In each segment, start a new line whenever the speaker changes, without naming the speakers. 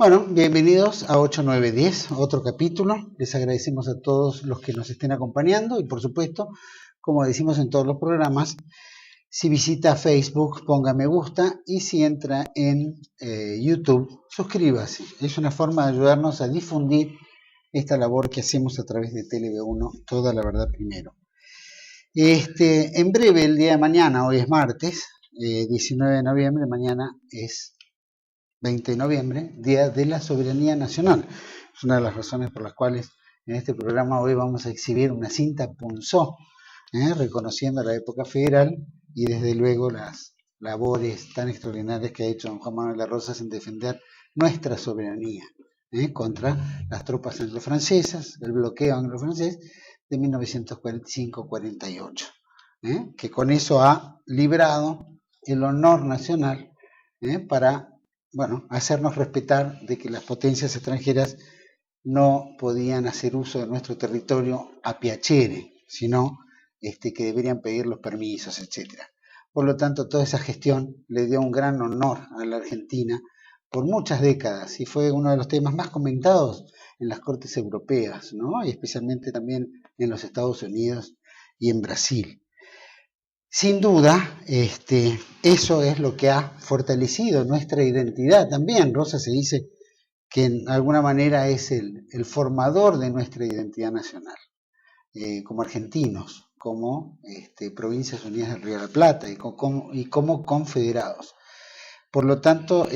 Bueno, bienvenidos a 8910, otro capítulo. Les agradecemos a todos los que nos estén acompañando y por supuesto, como decimos en todos los programas, si visita Facebook, ponga me gusta y si entra en YouTube, suscríbase. Es una forma de ayudarnos a difundir esta labor que hacemos a través de TLV1, Toda la Verdad Primero. En breve, el día de mañana, hoy es martes, 19 de noviembre, mañana es 20 de noviembre, Día de la Soberanía Nacional. Es una de las razones por las cuales en este programa hoy vamos a exhibir una cinta punzó, reconociendo la época federal y desde luego las labores tan extraordinarias que ha hecho don Juan Manuel de Rosas en defender nuestra soberanía contra las tropas anglo-francesas, el bloqueo anglo-francés de 1945-48, que con eso ha librado el honor nacional para hacernos respetar de que las potencias extranjeras no podían hacer uso de nuestro territorio a piacere, sino que deberían pedir los permisos, etc. Por lo tanto, toda esa gestión le dio un gran honor a la Argentina por muchas décadas y fue uno de los temas más comentados en las cortes europeas, ¿no? Y especialmente también en los Estados Unidos y en Brasil. Sin duda, eso es lo que ha fortalecido nuestra identidad también. Rosa se dice que en alguna manera es el formador de nuestra identidad nacional, como argentinos, como Provincias Unidas del Río de la Plata y como confederados. Por lo tanto,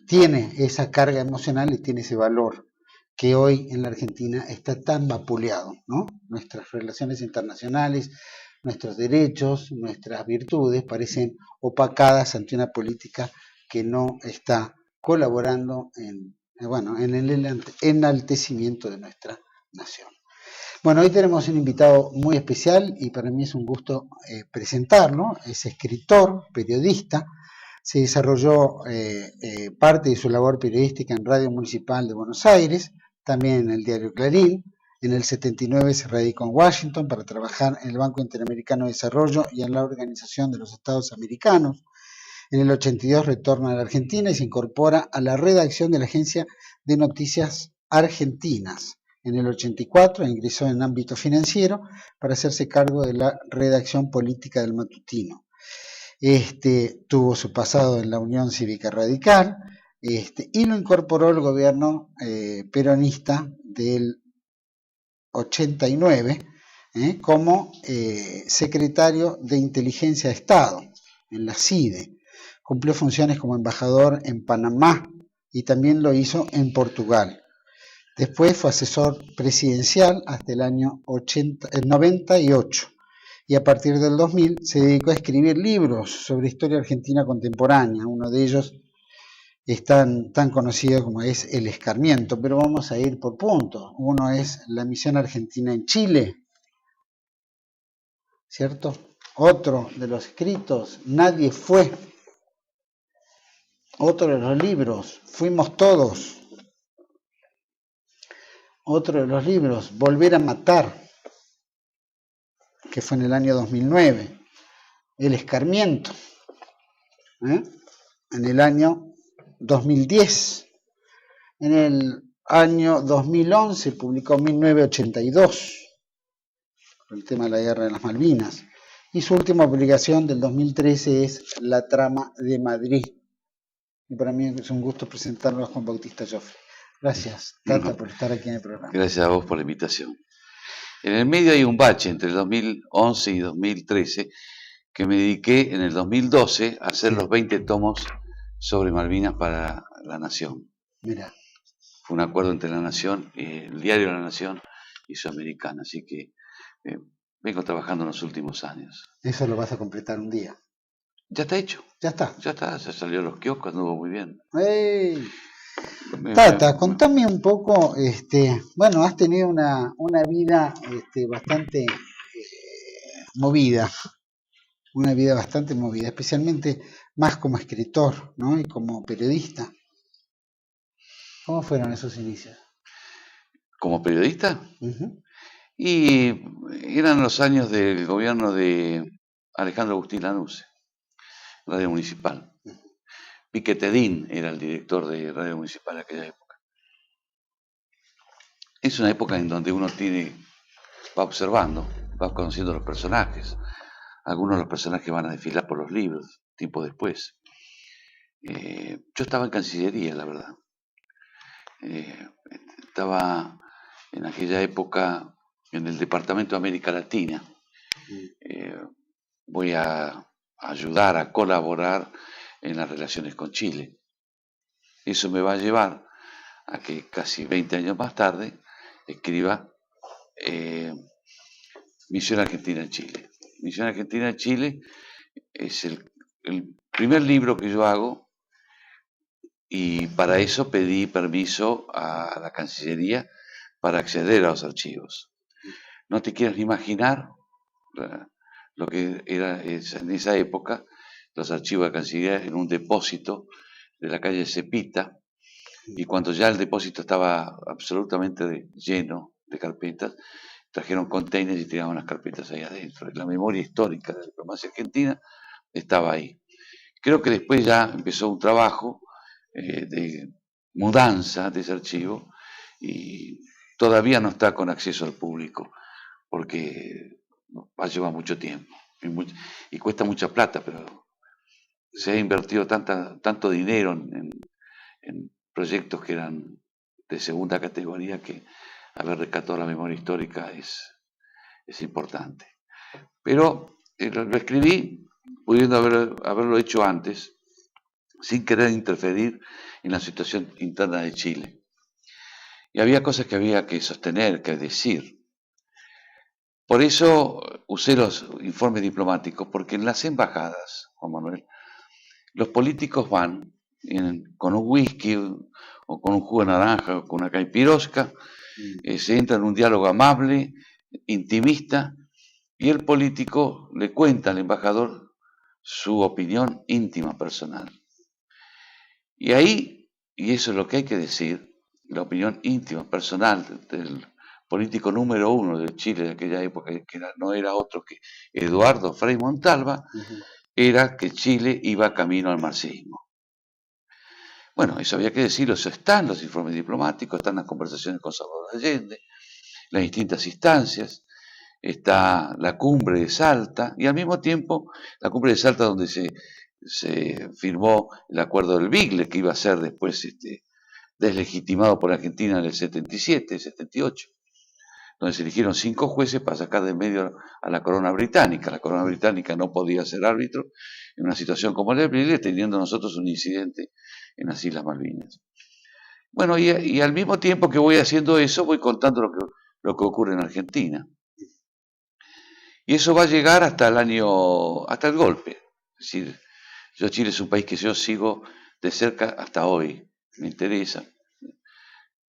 tiene esa carga emocional y tiene ese valor que hoy en la Argentina está tan vapuleado, ¿no? Nuestras relaciones internacionales, nuestros derechos, nuestras virtudes parecen opacadas ante una política que no está colaborando en el enaltecimiento de nuestra nación. Bueno, hoy tenemos un invitado muy especial y para mí es un gusto presentarlo. Es escritor, periodista. Se desarrolló parte de su labor periodística en Radio Municipal de Buenos Aires, también en el diario Clarín. En el 79 se radicó en Washington para trabajar en el Banco Interamericano de Desarrollo y en la Organización de los Estados Americanos. En el 82 retorna a la Argentina y se incorpora a la redacción de la Agencia de Noticias Argentinas. En el 84 ingresó en ámbito financiero para hacerse cargo de la redacción política del Matutino. Tuvo su pasado en la Unión Cívica Radical y lo incorporó el gobierno peronista del 89 como secretario de Inteligencia de Estado en la CIDE. Cumplió funciones como embajador en Panamá y también lo hizo en Portugal. Después fue asesor presidencial hasta el año 98 y a partir del 2000 se dedicó a escribir libros sobre historia argentina contemporánea. Uno de ellos es tan conocido como es El Escarmiento, pero vamos a ir por puntos. Uno es La Misión Argentina en Chile, ¿cierto? Otro de los escritos, Nadie fue. Otro de los libros, Fuimos todos. Otro de los libros, Volver a matar, que fue en el año 2009. El Escarmiento, en el año 2010. En el año 2011 publicó 1982, el tema de la Guerra de las Malvinas. Y su última publicación del 2013 es La Trama de Madrid. Y para mí es un gusto presentarlo a Juan Bautista Joffre. Gracias, Tata, por estar aquí en el programa.
Gracias a vos por la invitación. En el medio hay un bache entre el 2011 y 2013 que me dediqué en el 2012 a hacer los 20 tomos sobre Malvinas para La Nación.
Mira.
Fue un acuerdo entre La Nación, el diario La Nación y Sudamericana, así que vengo trabajando en los últimos años.
Eso lo vas a completar un día.
Ya está hecho.
Ya está.
Ya está, se salió a los kioscos, anduvo muy bien.
¡Ey! Tata, contame un poco, has tenido una vida bastante movida, especialmente más como escritor, ¿no? Y como periodista. ¿Cómo fueron esos inicios?
¿Como periodista? Y eran los años del gobierno de Alejandro Agustín Lanusse, Radio Municipal. Piquetedín era el director de Radio Municipal en aquella época. Es una época en donde uno va observando, va conociendo los personajes. Algunos de los personajes van a desfilar por los libros, tiempo después. Yo estaba en Cancillería, la verdad. Estaba en aquella época en el Departamento de América Latina. Voy a ayudar, a colaborar en las relaciones con Chile. Eso me va a llevar a que casi 20 años más tarde escriba Misión Argentina en Chile. Misión Argentina en Chile es el primer libro que yo hago, y para eso pedí permiso a la Cancillería para acceder a los archivos. No te quieres ni imaginar lo que era en esa época los archivos de Cancillería en un depósito de la calle Cepita, y cuando ya el depósito estaba absolutamente lleno de carpetas, trajeron containers y tiraban las carpetas ahí adentro. La memoria histórica de la diplomacia argentina estaba ahí. Creo que después ya empezó un trabajo de mudanza de ese archivo, y todavía no está con acceso al público, porque va a llevar mucho tiempo y cuesta mucha plata, pero se ha invertido tanto dinero en proyectos que eran de segunda categoría, que haber rescatado la memoria histórica es importante. Pero lo escribí pudiendo haberlo hecho antes, sin querer interferir en la situación interna de Chile. Y había cosas que había que sostener, que decir. Por eso usé los informes diplomáticos, porque en las embajadas, Juan Manuel, los políticos van con un whisky o con un jugo de naranja o con una caipirosca, se entra en un diálogo amable, intimista, y el político le cuenta al embajador su opinión íntima, personal. Y ahí, y eso es lo que hay que decir, la opinión íntima, personal del político número uno de Chile de aquella época, que no era otro que Eduardo Frei Montalva, era que Chile iba camino al marxismo. Bueno, eso había que decirlo, eso está en los informes diplomáticos, están las conversaciones con Salvador Allende, las distintas instancias, está la cumbre de Salta, y al mismo tiempo la cumbre de Salta donde se firmó el acuerdo del Bigle, que iba a ser después deslegitimado por Argentina en el 77, 78, donde se eligieron 5 jueces para sacar de medio a la corona británica. La corona británica no podía ser árbitro en una situación como la del Bigle, teniendo nosotros un incidente en las Islas Malvinas. Bueno, y al mismo tiempo que voy haciendo eso, voy contando lo que ocurre en Argentina. Y eso va a llegar hasta el golpe. Es decir, Chile es un país que yo sigo de cerca hasta hoy, me interesa.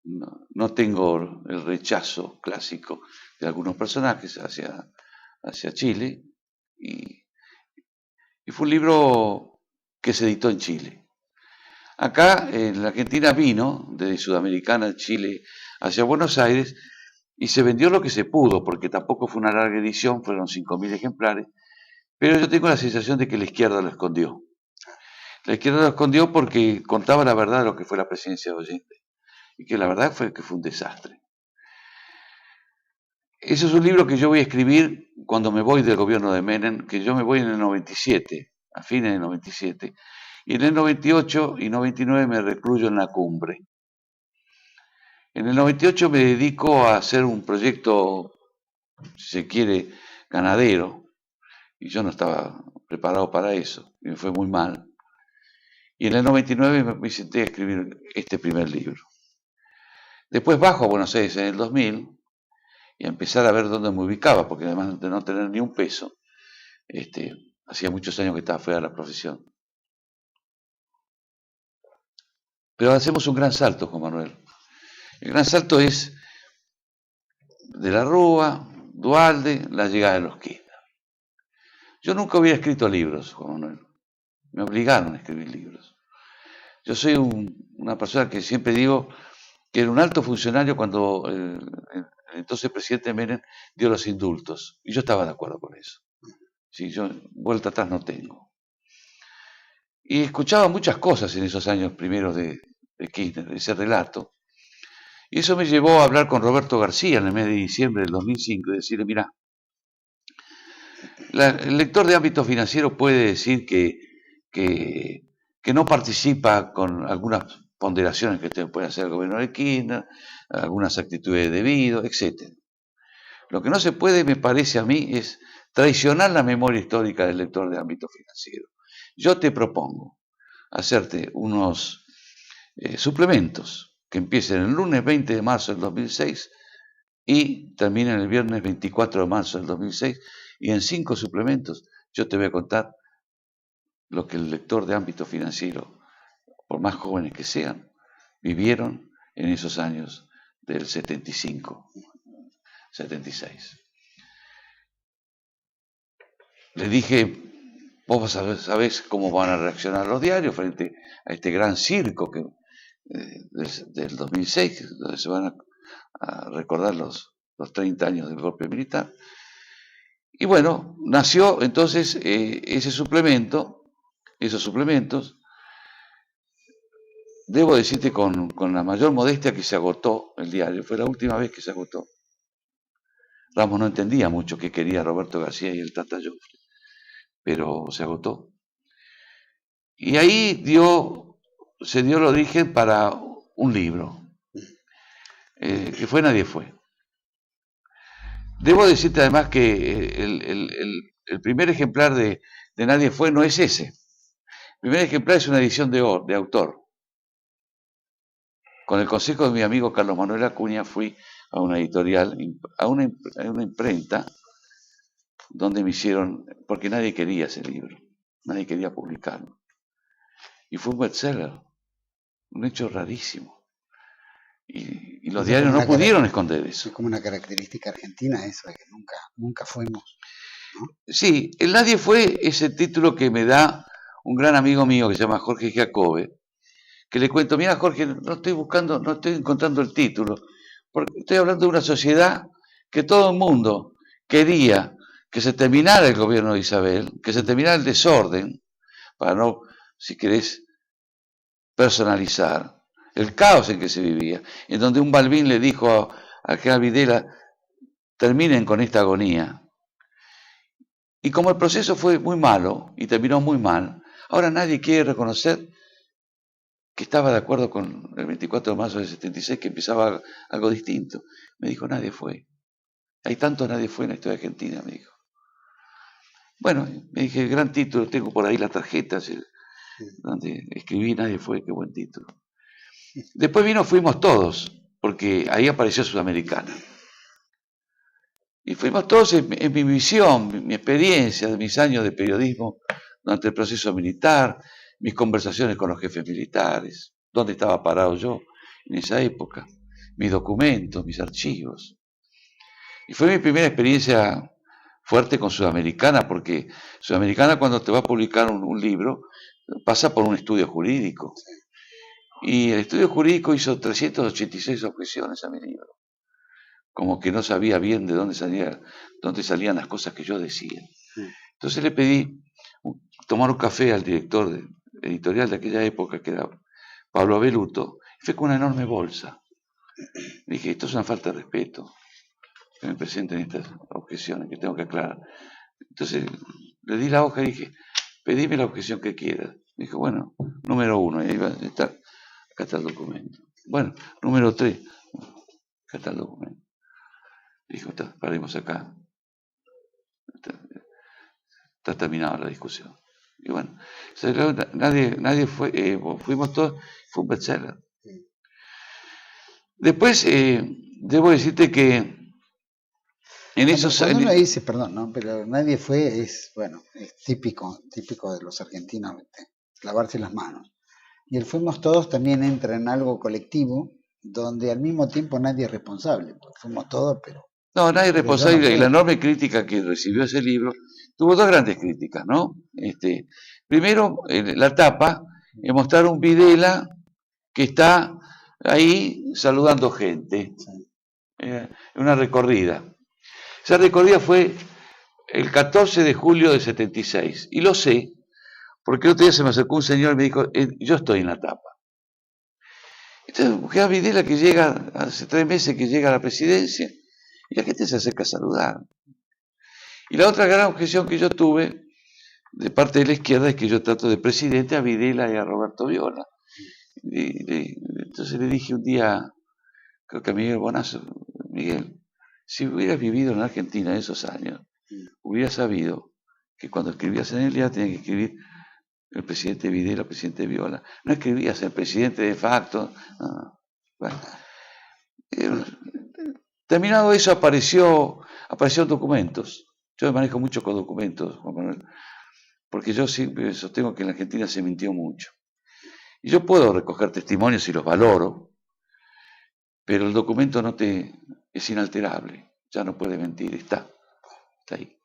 No tengo el rechazo clásico de algunos personajes hacia Chile, y fue un libro que se editó en Chile. Acá en la Argentina vino de Sudamericana, Chile, hacia Buenos Aires, y se vendió lo que se pudo, porque tampoco fue una larga edición, fueron 5.000 ejemplares, pero yo tengo la sensación de que la izquierda lo escondió. La izquierda lo escondió porque contaba la verdad de lo que fue la presidencia de Allende, y que la verdad fue que fue un desastre. Ese es un libro que yo voy a escribir cuando me voy del gobierno de Menem, que yo me voy en el 97, a fines del 97, y en el 98 y 99 me recluyo en la cumbre. En el 98 me dedico a hacer un proyecto, si se quiere, ganadero, y yo no estaba preparado para eso, y me fue muy mal. Y en el 99 me senté a escribir este primer libro. Después bajo a Buenos Aires en el 2000 y a empezar a ver dónde me ubicaba, porque además de no tener ni un peso, hacía muchos años que estaba fuera de la profesión. Pero hacemos un gran salto, Juan Manuel. El gran salto es de la Rúa, Duhalde, la llegada de los Kirchner. Yo nunca hubiera escrito libros, Juan Manuel. Me obligaron a escribir libros. Yo soy una persona que siempre digo que era un alto funcionario cuando el entonces presidente Menem dio los indultos. Y yo estaba de acuerdo con eso. Sí, yo vuelta atrás no tengo. Y escuchaba muchas cosas en esos años primeros de Kirchner, de ese relato. Y eso me llevó a hablar con Roberto García en el mes de diciembre del 2005 y decirle, mira, el lector de ámbito financiero puede decir que no participa con algunas ponderaciones que puede hacer el gobierno de Kirchner, algunas actitudes debidas, etc. Lo que no se puede, me parece a mí, es traicionar la memoria histórica del lector de ámbito financiero. Yo te propongo hacerte unos suplementos que empiecen el lunes 20 de marzo del 2006 y terminen el viernes 24 de marzo del 2006, y en 5 suplementos yo te voy a contar lo que el lector de ámbito financiero, por más jóvenes que sean, vivieron en esos años del 75, 76. Le dije, vos sabés cómo van a reaccionar los diarios frente a este gran circo del 2006, donde se van a recordar los 30 años del golpe militar. Y bueno, nació entonces esos suplementos. Debo decirte con la mayor modestia que se agotó el diario, fue la última vez que se agotó. Ramos no entendía mucho qué quería Roberto García y el Tata Joffre, pero se agotó. Y ahí se dio el origen para un libro, que fue Nadie Fue. Debo decirte además que el primer ejemplar de Nadie Fue no es ese. El primer ejemplar es una edición de autor. Con el consejo de mi amigo Carlos Manuel Acuña fui a una editorial, a una imprenta, donde me hicieron, porque nadie quería ese libro, nadie quería publicarlo. Y fue un bestseller, un hecho rarísimo. Y los diarios no pudieron esconder eso.
Es como una característica argentina eso, de que nunca fuimos, ¿no?
Sí, el Nadie Fue es el título que me da un gran amigo mío que se llama Jorge Jacobe, que le cuento, mira Jorge, no estoy encontrando el título, porque estoy hablando de una sociedad que todo el mundo quería que se terminara el gobierno de Isabel, que se terminara el desorden, para no, si querés, personalizar el caos en que se vivía, en donde un Balbín le dijo a General Videla, terminen con esta agonía. Y como el proceso fue muy malo y terminó muy mal, ahora nadie quiere reconocer que estaba de acuerdo con el 24 de marzo del 76, que empezaba algo distinto. Me dijo, nadie fue. Hay tanto nadie fue en la historia argentina, me dijo. Bueno, me dije, el gran título, tengo por ahí la tarjeta donde escribí Nadie Fue, qué buen título. Después Fuimos Todos, porque ahí apareció Sudamericana. Y fuimos todos en mi visión, mi experiencia de mis años de periodismo durante el proceso militar, mis conversaciones con los jefes militares, dónde estaba parado yo en esa época, mis documentos, mis archivos. Y fue mi primera experiencia fuerte con Sudamericana, porque Sudamericana, cuando te va a publicar un libro, pasa por un estudio jurídico. Y el estudio jurídico hizo 386 objeciones a mi libro, como que no sabía bien de dónde salían las cosas que yo decía. Entonces le pedí tomar un café al director editorial de aquella época, que era Pablo Abeluto, y fue con una enorme bolsa. Le dije, esto es una falta de respeto, que me presenten estas objeciones que tengo que aclarar. Entonces le di la hoja y dije, pedime la objeción que quieras. Me dijo, bueno, número 1, y ahí va a estar, acá está el documento. Bueno, número 3, acá está el documento. Dijo, paremos acá. Está terminada la discusión. Y bueno, nadie fue, fuimos todos, fue un bestseller. Después, debo decirte que en esos
años...
Cuando
uno dice, perdón, ¿no? Pero Nadie Fue es típico de los argentinos, lavarse las manos. Y el Fuimos Todos también entra en algo colectivo, donde al mismo tiempo nadie es responsable, porque fuimos todos, pero...
No, nadie es responsable, y la enorme crítica que recibió ese libro, tuvo dos grandes críticas, ¿no? Primero, la tapa, mostrar un Videla que está ahí saludando gente, una recorrida. Esa recorrida fue el 14 de julio de 76, y lo sé Porque el otro día se me acercó un señor y me dijo, yo estoy en la tapa. Entonces busqué a Videla, que llega, hace 3 meses que llega a la presidencia, y la gente se acerca a saludar. Y la otra gran objeción que yo tuve de parte de la izquierda es que yo trato de presidente a Videla y a Roberto Viola. Entonces le dije un día, creo que a Miguel Bonazo, Miguel, si hubieras vivido en Argentina esos años, hubieras sabido que cuando escribías en el día tenías que escribir el presidente Videla, el presidente Viola. No escribías el presidente de facto. No. Bueno, terminado eso aparecieron documentos. Yo me manejo mucho con documentos, Juan Manuel, porque yo siempre sostengo que en la Argentina se mintió mucho. Y yo puedo recoger testimonios y los valoro, pero el documento es inalterable, ya no puede mentir, está ahí,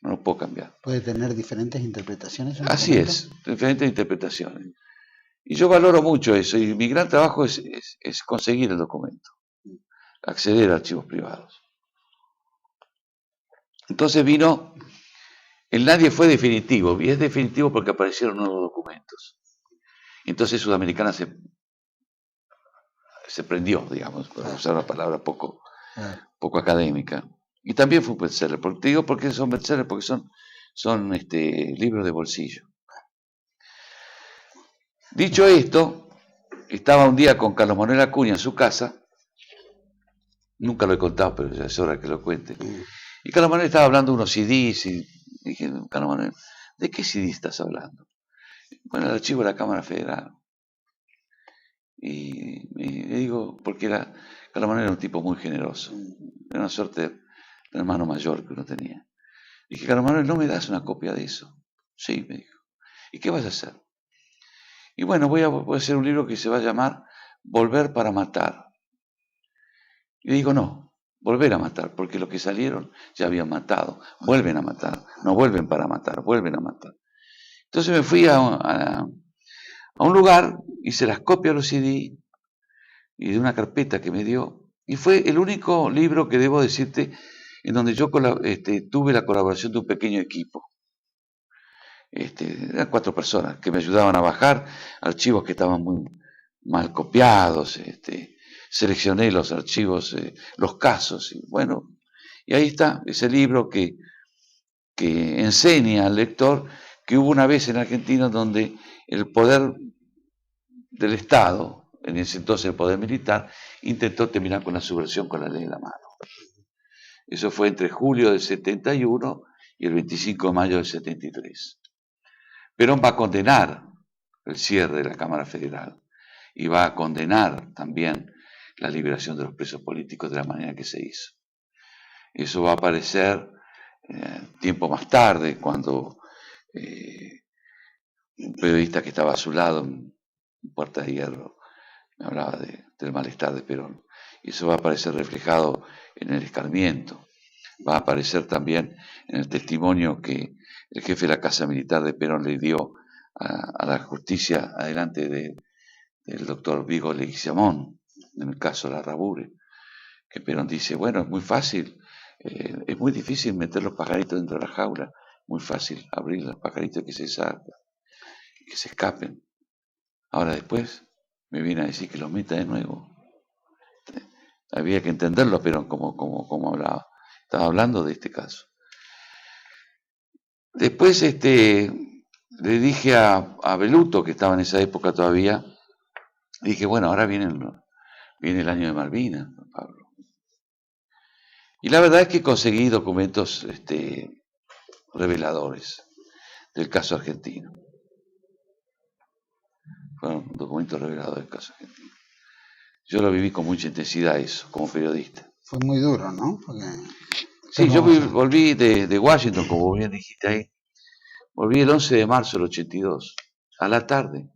no lo puedo cambiar.
¿Puede tener diferentes interpretaciones?
Así es, diferentes interpretaciones. Y yo valoro mucho eso, y mi gran trabajo es conseguir el documento, acceder a archivos privados. Entonces el nadie fue definitivo, y es definitivo porque aparecieron nuevos documentos. Entonces Sudamericana se prendió, digamos, para usar una palabra poco académica. Y también fue un bestseller. Te digo por qué son bestsellers, porque son libros de bolsillo. Dicho esto, estaba un día con Carlos Manuel Acuña en su casa. Nunca lo he contado, pero ya es hora que lo cuente. Y Carlos Manuel estaba hablando de unos CDs y dije, Carlos Manuel, ¿de qué CD estás hablando? Bueno, el archivo de la Cámara Federal. Y le digo, porque Carlos Manuel era un tipo muy generoso. Era una suerte de hermano mayor que uno tenía. Dije, Carlos Manuel, ¿no me das una copia de eso? Sí, me dijo. ¿Y qué vas a hacer? Y bueno, voy a hacer un libro que se va a llamar Volver para matar. Y le digo, no, volver a matar, porque los que salieron ya habían matado. Vuelven a matar, no vuelven para matar, vuelven a matar. Entonces me fui a un lugar, hice las copias de los CD y de una carpeta que me dio. Y fue el único libro que debo decirte en donde yo tuve la colaboración de un pequeño equipo. Eran 4 personas que me ayudaban a bajar archivos que estaban muy mal copiados, seleccioné los archivos, los casos, y bueno, y ahí está ese libro que enseña al lector que hubo una vez en Argentina donde el poder del Estado, en ese entonces el poder militar, intentó terminar con la subversión con la ley de la mano. Eso fue entre julio del 71 y el 25 de mayo del 73. Perón va a condenar el cierre de la Cámara Federal y va a condenar también la liberación de los presos políticos de la manera que se hizo. Eso va a aparecer tiempo más tarde, cuando un periodista que estaba a su lado en Puerta de Hierro me hablaba del malestar de Perón. Y eso va a aparecer reflejado en el escarmiento. Va a aparecer también en el testimonio que el jefe de la Casa Militar de Perón le dio a la justicia adelante del doctor Vigo Leguizamón, en el caso de la Rabure, que Perón dice, bueno, es muy fácil, es muy difícil meter los pajaritos dentro de la jaula, muy fácil abrir los pajaritos que se salgan, que se escapen. Ahora después me viene a decir que los meta de nuevo. Había que entenderlo, Perón, como hablaba. Estaba hablando de este caso. Después le dije a Beluto, que estaba en esa época todavía, dije, bueno, ahora viene el año de Malvinas, Pablo. Y la verdad es que conseguí documentos reveladores del caso argentino. Fueron documentos reveladores del caso argentino. Yo lo viví con mucha intensidad eso, como periodista.
Fue muy duro, ¿no?
Sí, yo volví de Washington, como bien dijiste ahí. Volví el 11 de marzo del 82. A la tarde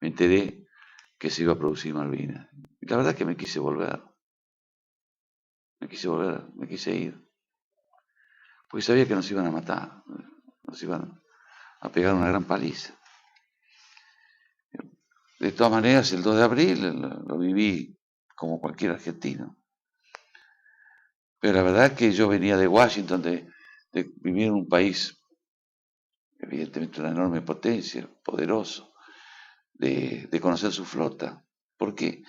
me enteré que se iba a producir Malvinas. Y la verdad es que me quise volver. Me quise ir. Porque sabía que nos iban a matar. Nos iban a pegar una gran paliza. De todas maneras, el 2 de abril lo viví como cualquier argentino. Pero la verdad es que yo venía de Washington, de vivir en un país evidentemente una enorme potencia, poderoso, de conocer su flota. ¿Por qué?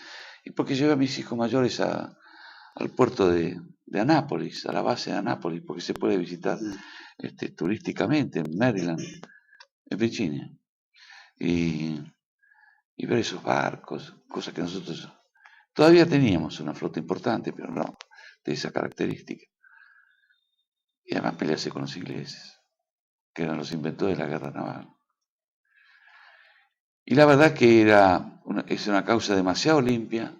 Y porque llevé a mis hijos mayores al puerto de Anápolis, a la base de Anápolis, porque se puede visitar turísticamente en Maryland, en Virginia, y ver esos barcos, cosas que nosotros todavía teníamos una flota importante, pero no de esa característica. Y además pelearse con los ingleses, que eran los inventores de la guerra naval. Y la verdad que es una causa demasiado limpia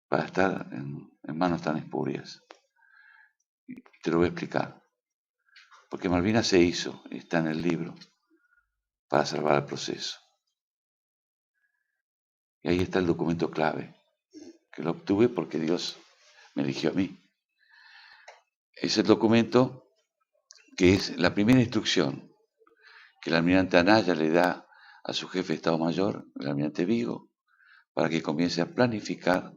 para estar en manos tan espurias. Y te lo voy a explicar. Porque Malvinas se hizo, y está en el libro, para salvar el proceso. Y ahí está el documento clave, que lo obtuve porque Dios me eligió a mí. Es el documento que es la primera instrucción que el almirante Anaya le da a su jefe de Estado Mayor, el almirante Vigo, para que comience a planificar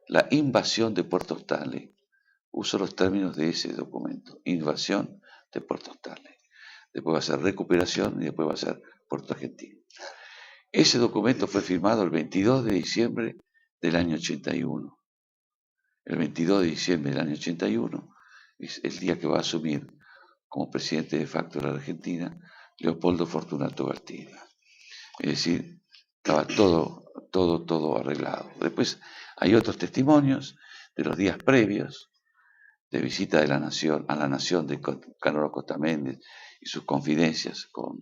la invasión de Puerto Stanley. Uso los términos de ese documento, invasión de Puerto Stanley. Después va a ser recuperación y después va a ser Puerto Argentino. Ese documento fue firmado el 22 de diciembre del año 81. El 22 de diciembre del año 81 es el día que va a asumir como presidente de facto de la Argentina Leopoldo Fortunato Baltira. Es decir, estaba todo arreglado. Después hay otros testimonios de los días previos de visita de la nación a la nación de Canoro Costa Méndez y sus confidencias con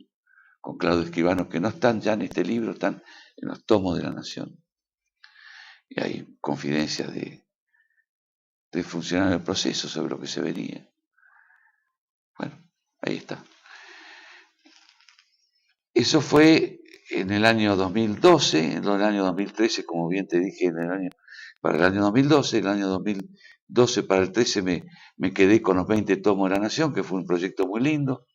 Claudio Escribano, que no están ya en este libro, están en los tomos de la nación. Y hay confidencias de funcionarios del proceso sobre lo que se venía. Bueno, ahí está. Eso fue en el año 2012, en el año 2013, como bien te dije, para el año 2012, el año 2012 para el 13 me quedé con los 20 tomos de la Nación, que fue un proyecto muy lindo,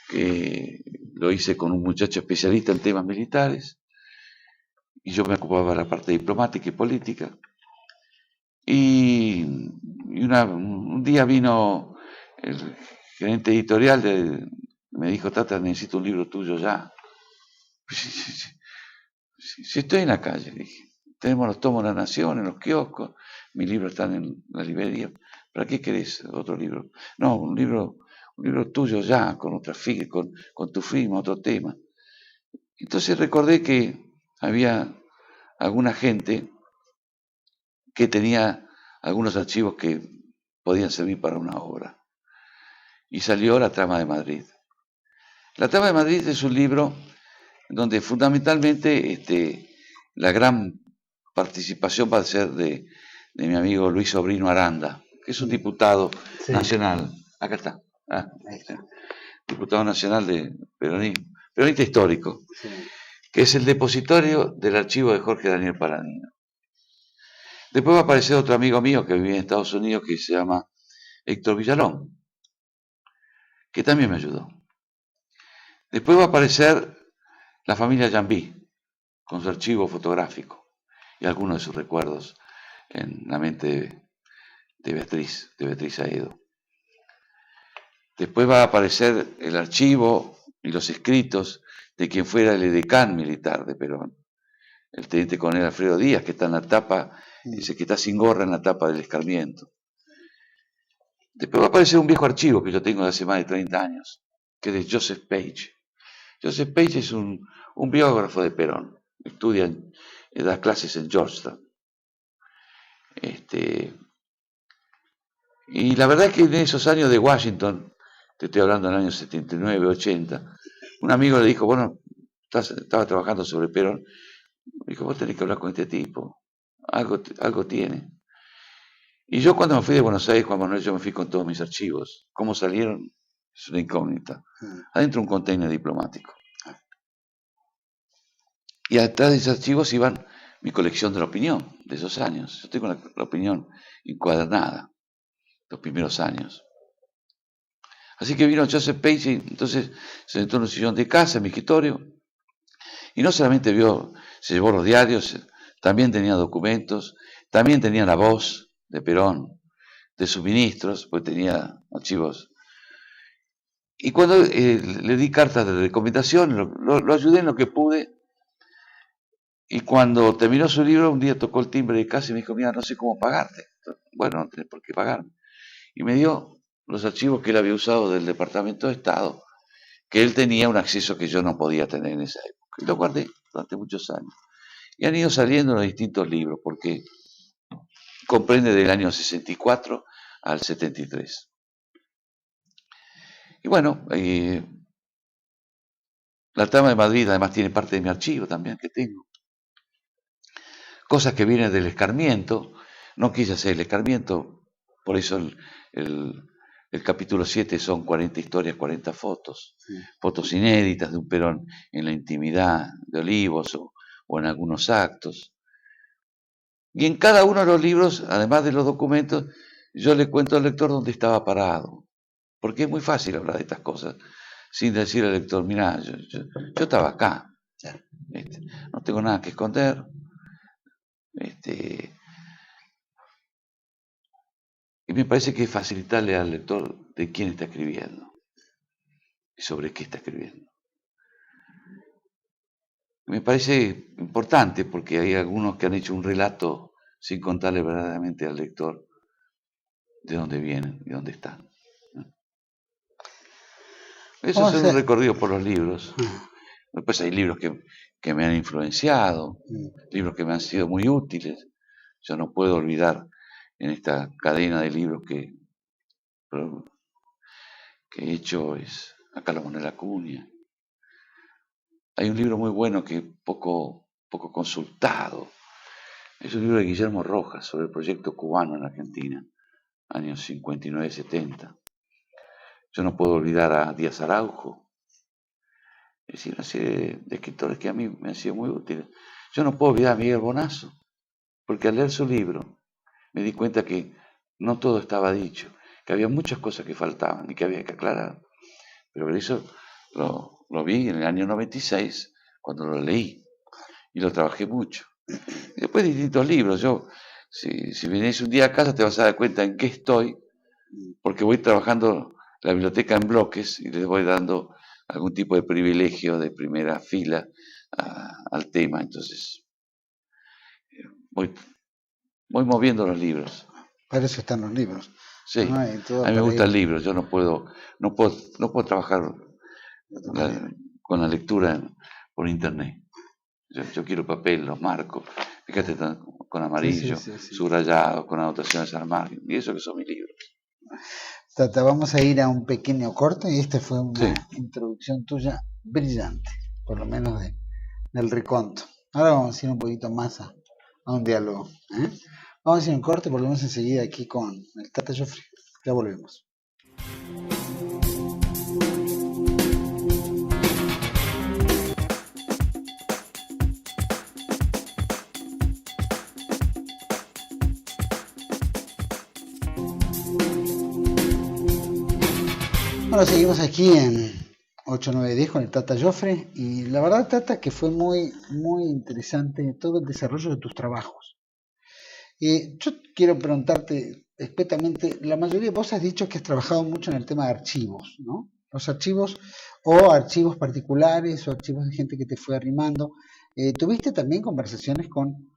que lo hice con un muchacho especialista en temas militares, y yo me ocupaba de la parte diplomática y política. Y un día vino el gerente editorial, me dijo: Tata, necesito un libro tuyo ya. Si estoy en la calle, dije, tenemos los tomos de la Nación en los kioscos, mis libros están en la librería, ¿para qué querés otro libro? No, un libro tuyo ya, con otra con tu firma, otro tema. Entonces recordé que había alguna gente que tenía algunos archivos que podían servir para una obra. Y salió La Trama de Madrid. La Trama de Madrid es un libro donde fundamentalmente la gran participación va a ser de mi amigo Luis Sobrino Aranda, que es un diputado nacional. Acá está. Diputado nacional de peronista histórico, que es el depositorio del archivo de Jorge Daniel Paladino. Después va a aparecer otro amigo mío que vive en Estados Unidos, que se llama Héctor Villalón, que también me ayudó. Después va a aparecer la familia Jambí, con su archivo fotográfico y algunos de sus recuerdos en la mente de Beatriz Aedo. Después va a aparecer el archivo y los escritos de quien fuera el edecán militar de Perón, el teniente coronel Alfredo Díaz, que está en la tapa, dice que está sin gorra en la tapa del Escarmiento. Después va a aparecer un viejo archivo que yo tengo de hace más de 30 años, que es de Joseph Page. Joseph Page es un biógrafo de Perón, da clases en Georgetown. Y la verdad es que en esos años de Washington, te estoy hablando del año 79, 80, un amigo le dijo: bueno, estaba trabajando sobre Perón, me dijo: vos tenés que hablar con este tipo, algo tiene. Y yo, cuando me fui de Buenos Aires, Juan Manuel, yo me fui con todos mis archivos. ¿Cómo salieron? Es una incógnita. Adentro un container diplomático. Y atrás de esos archivos iban mi colección de la opinión de esos años. Yo tengo la opinión encuadernada, los primeros años. Así que vino Joseph Page, y entonces se sentó en un sillón de casa, en mi escritorio, y no solamente se llevó los diarios, también tenía documentos, también tenía la voz de Perón, de sus ministros, pues tenía archivos. Y cuando le di cartas de recomendación, lo ayudé en lo que pude. Y cuando terminó su libro, un día tocó el timbre de casa y me dijo, mira, no sé cómo pagarte. Bueno, no tenés por qué pagarme. Y me dio los archivos que él había usado del Departamento de Estado, que él tenía un acceso que yo no podía tener en esa época. Y lo guardé durante muchos años. Y han ido saliendo los distintos libros, porque comprende del año 64 al 73. Y bueno, la Trama de Madrid además tiene parte de mi archivo también que tengo. Cosas que vienen del Escarmiento. No quise hacer el Escarmiento, por eso el capítulo 7 son 40 historias, 40 fotos.
Sí.
Fotos inéditas de un Perón en la intimidad de Olivos o en algunos actos. Y en cada uno de los libros, además de los documentos, yo le cuento al lector dónde estaba parado. Porque es muy fácil hablar de estas cosas sin decir al lector, mirá, yo estaba acá. No tengo nada que esconder. Y me parece que es facilitarle al lector de quién está escribiendo y sobre qué está escribiendo. Me parece importante porque hay algunos que han hecho un relato sin contarle verdaderamente al lector de dónde vienen y dónde están. Eso es un recorrido por los libros. Después hay libros que me han influenciado, libros que me han sido muy útiles. Yo no puedo olvidar en esta cadena de libros que he hecho es Acá la Moneda Acuña. Hay un libro muy bueno que poco consultado. Es un libro de Guillermo Rojas sobre el proyecto cubano en Argentina, años 59-70. Yo no puedo olvidar a Díaz Araujo. Es decir, una serie de escritores que a mí me han sido muy útiles. Yo no puedo olvidar a Miguel Bonazo, porque al leer su libro me di cuenta que no todo estaba dicho, que había muchas cosas que faltaban y que había que aclarar. Pero eso lo vi en el año 96, cuando lo leí, y lo trabajé mucho. Y después distintos libros. Si vienes un día a casa te vas a dar cuenta en qué estoy, porque voy trabajando la biblioteca en bloques y les voy dando algún tipo de privilegio de primera fila al tema. Entonces, voy moviendo los libros.
Para eso están los libros.
Sí, a mí me gustan libros. Yo no puedo trabajar con la lectura por internet. Yo quiero papel, los marcos, fíjate, con amarillo, subrayado, con anotaciones al margen, y eso que son mis libros.
Tata, vamos a ir a un pequeño corte y esta fue una introducción tuya brillante, por lo menos del Reconto. Ahora vamos a ir un poquito más a un diálogo. Vamos a ir a un corte, volvemos enseguida aquí con el Tata Joffre. Ya volvemos. Bueno, seguimos aquí en 8910 con el Tata Joffre y la verdad, Tata, que fue muy, muy interesante todo el desarrollo de tus trabajos. Yo quiero preguntarte expertamente, la mayoría de vos has dicho que has trabajado mucho en el tema de archivos, ¿no? Los archivos o archivos particulares o archivos de gente que te fue arrimando. ¿Tuviste también conversaciones con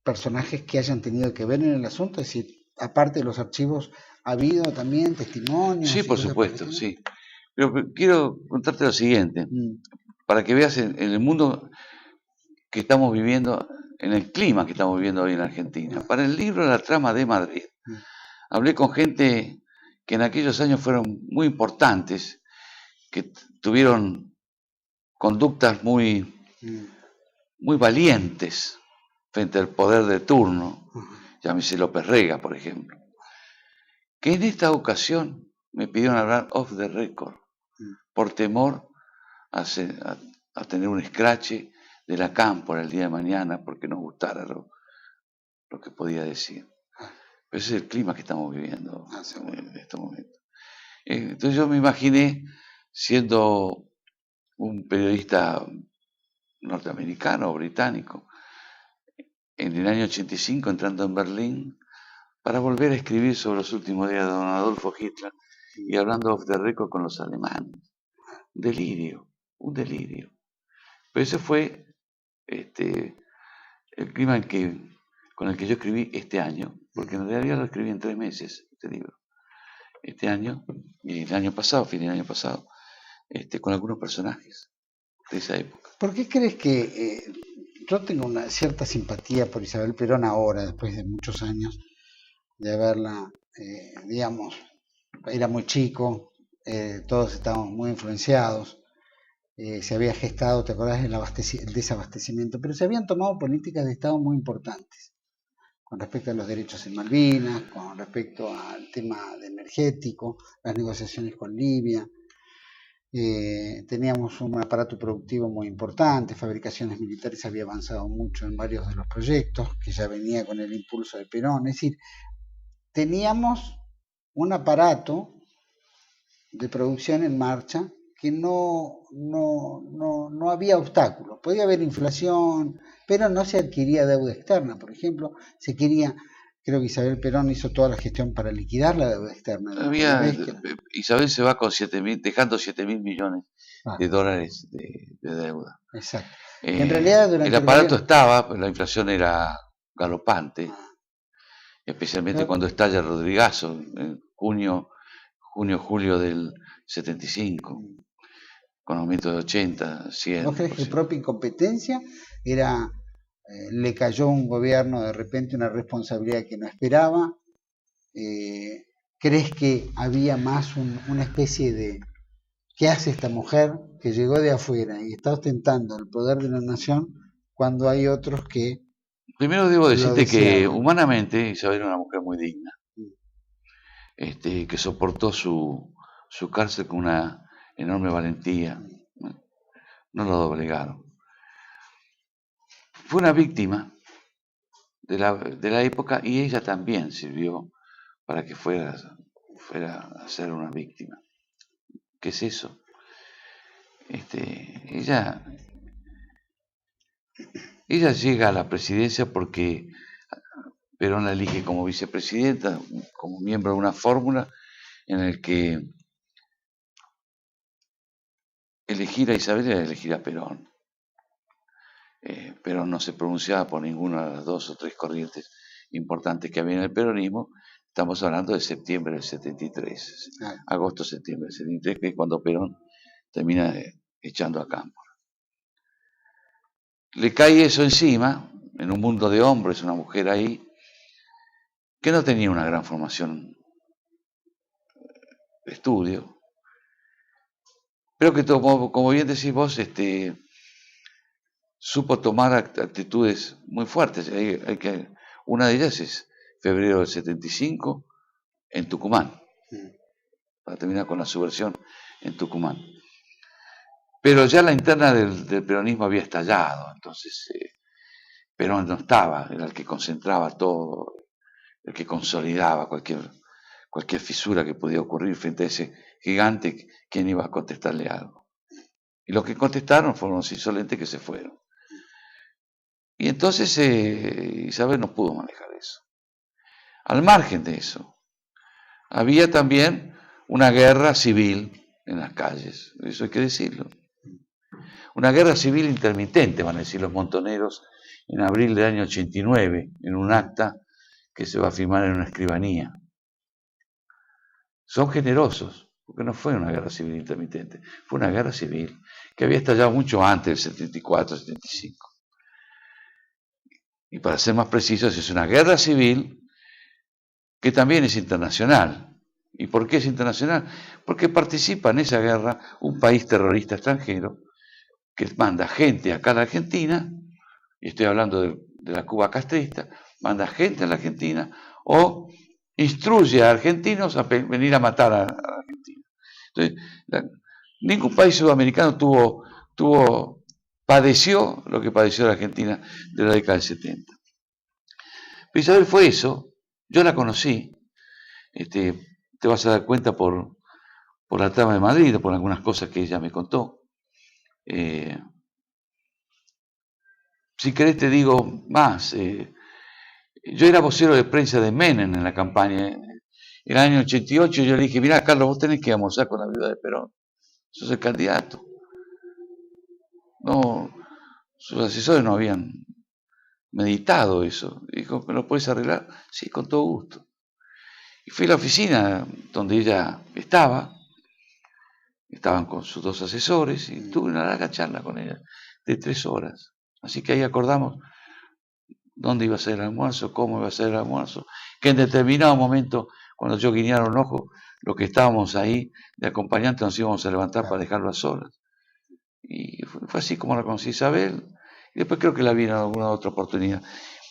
personajes que hayan tenido que ver en el asunto? Es decir, aparte de los archivos, ¿ha habido también testimonios?
Sí, por supuesto, sí. Pero quiero contarte lo siguiente, para que veas en el mundo que estamos viviendo, en el clima que estamos viviendo hoy en Argentina. Para el libro La Trama de Madrid, hablé con gente que en aquellos años fueron muy importantes, que tuvieron conductas muy valientes frente al poder de turno, llámese López Rega, por ejemplo, que en esta ocasión me pidieron hablar off the record, por temor a tener un escrache de la cámpora el día de mañana, porque no gustara lo que podía decir. Pero ese es el clima que estamos viviendo en este momento. Entonces yo me imaginé siendo un periodista norteamericano o británico, en el año 85 entrando en Berlín, para volver a escribir sobre los últimos días de don Adolfo Hitler y hablando off the record con los alemanes. Un delirio, un delirio. Pero ese fue el clima con el que yo escribí este año, porque en realidad lo escribí en 3 meses, este libro. Este año y el año pasado, fin del año pasado, con algunos personajes de esa época.
¿Por qué crees que yo tengo una cierta simpatía por Isabel Perón ahora, después de muchos años de haberla, digamos, era muy chico, todos estábamos muy influenciados, se había gestado, ¿te acordás el desabastecimiento? Pero se habían tomado políticas de Estado muy importantes con respecto a los derechos en Malvinas, con respecto al tema energético, las negociaciones con Libia. Teníamos un aparato productivo muy importante, fabricaciones militares había avanzado mucho en varios de los proyectos, que ya venía con el impulso de Perón, es decir, teníamos un aparato de producción en marcha que no había obstáculos, podía haber inflación, pero no se adquiría deuda externa, por ejemplo, se quería, creo que Isabel Perón hizo toda la gestión para liquidar la deuda externa.
Isabel se va con dejando 7.000 millones de dólares de deuda.
Exacto. En realidad,
el aparato estaba, pero la inflación era galopante, especialmente cuando estalla Rodrigazo, en junio-julio del 75, con aumento de 80, 100.
¿Vos crees que su propia incompetencia era... le cayó un gobierno de repente una responsabilidad que no esperaba? ¿Crees que había más una especie de ¿qué hace esta mujer que llegó de afuera y está ostentando el poder de la nación cuando hay otros que...
Primero debo decirte que humanamente Isabel era una mujer muy digna, que soportó su cárcel con una enorme valentía, no lo doblegaron. Fue una víctima de la época y ella también sirvió para que fuera a ser una víctima. ¿Qué es eso? Ella llega a la presidencia porque Perón la elige como vicepresidenta, como miembro de una fórmula en el que elegir a Isabel era elegir a Perón. Perón no se pronunciaba por ninguna de las 2 o 3 corrientes importantes que había en el peronismo. Estamos hablando de septiembre del 73, agosto-septiembre del 73, que es cuando Perón termina echando a Cámpora. Le cae eso encima, en un mundo de hombres, una mujer ahí, que no tenía una gran formación de estudio, pero que, como bien decís vos, supo tomar actitudes muy fuertes. Una de ellas es febrero del 75 en Tucumán, para terminar con la subversión en Tucumán. Pero ya la interna del peronismo había estallado, entonces Perón no estaba, era el que concentraba todo, el que consolidaba cualquier fisura que podía ocurrir frente a ese gigante, quien iba a contestarle algo. Y los que contestaron fueron los insolentes que se fueron. Y entonces Isabel no pudo manejar eso. Al margen de eso, había también una guerra civil en las calles, eso hay que decirlo. Una guerra civil intermitente, van a decir los montoneros, en abril del año 89, en un acta que se va a firmar en una escribanía. Son generosos, porque no fue una guerra civil intermitente, fue una guerra civil que había estallado mucho antes del 74, 75. Y para ser más precisos, es una guerra civil que también es internacional. ¿Y por qué es internacional? Porque participa en esa guerra un país terrorista extranjero que manda gente acá a la Argentina, y estoy hablando de la Cuba castrista, manda gente a la Argentina o instruye a argentinos a venir a matar a la Argentina. Entonces, ningún país sudamericano padeció lo que padeció la Argentina de la década del 70. Pero Isabel fue eso, yo la conocí, te vas a dar cuenta por la trama de Madrid, por algunas cosas que ella me contó. Si querés te digo más, yo era vocero de prensa de Menem en la campaña, el año 88 yo le dije, mirá, Carlos, vos tenés que almorzar con la viuda de Perón. Sos el candidato. No, sus asesores no habían meditado eso. Dijo, ¿me lo puedes arreglar? Sí, con todo gusto. Y fui a la oficina donde ella estaba, estaban con sus dos asesores, y tuve una larga charla con ella, de 3 horas. Así que ahí acordamos dónde iba a ser el almuerzo, cómo iba a ser el almuerzo, que en determinado momento, cuando yo guiñara un ojo, los que estábamos ahí de acompañantes nos íbamos a levantar para dejarlo a solas. Y fue así como la conocí a Isabel, y después creo que la vi en alguna otra oportunidad.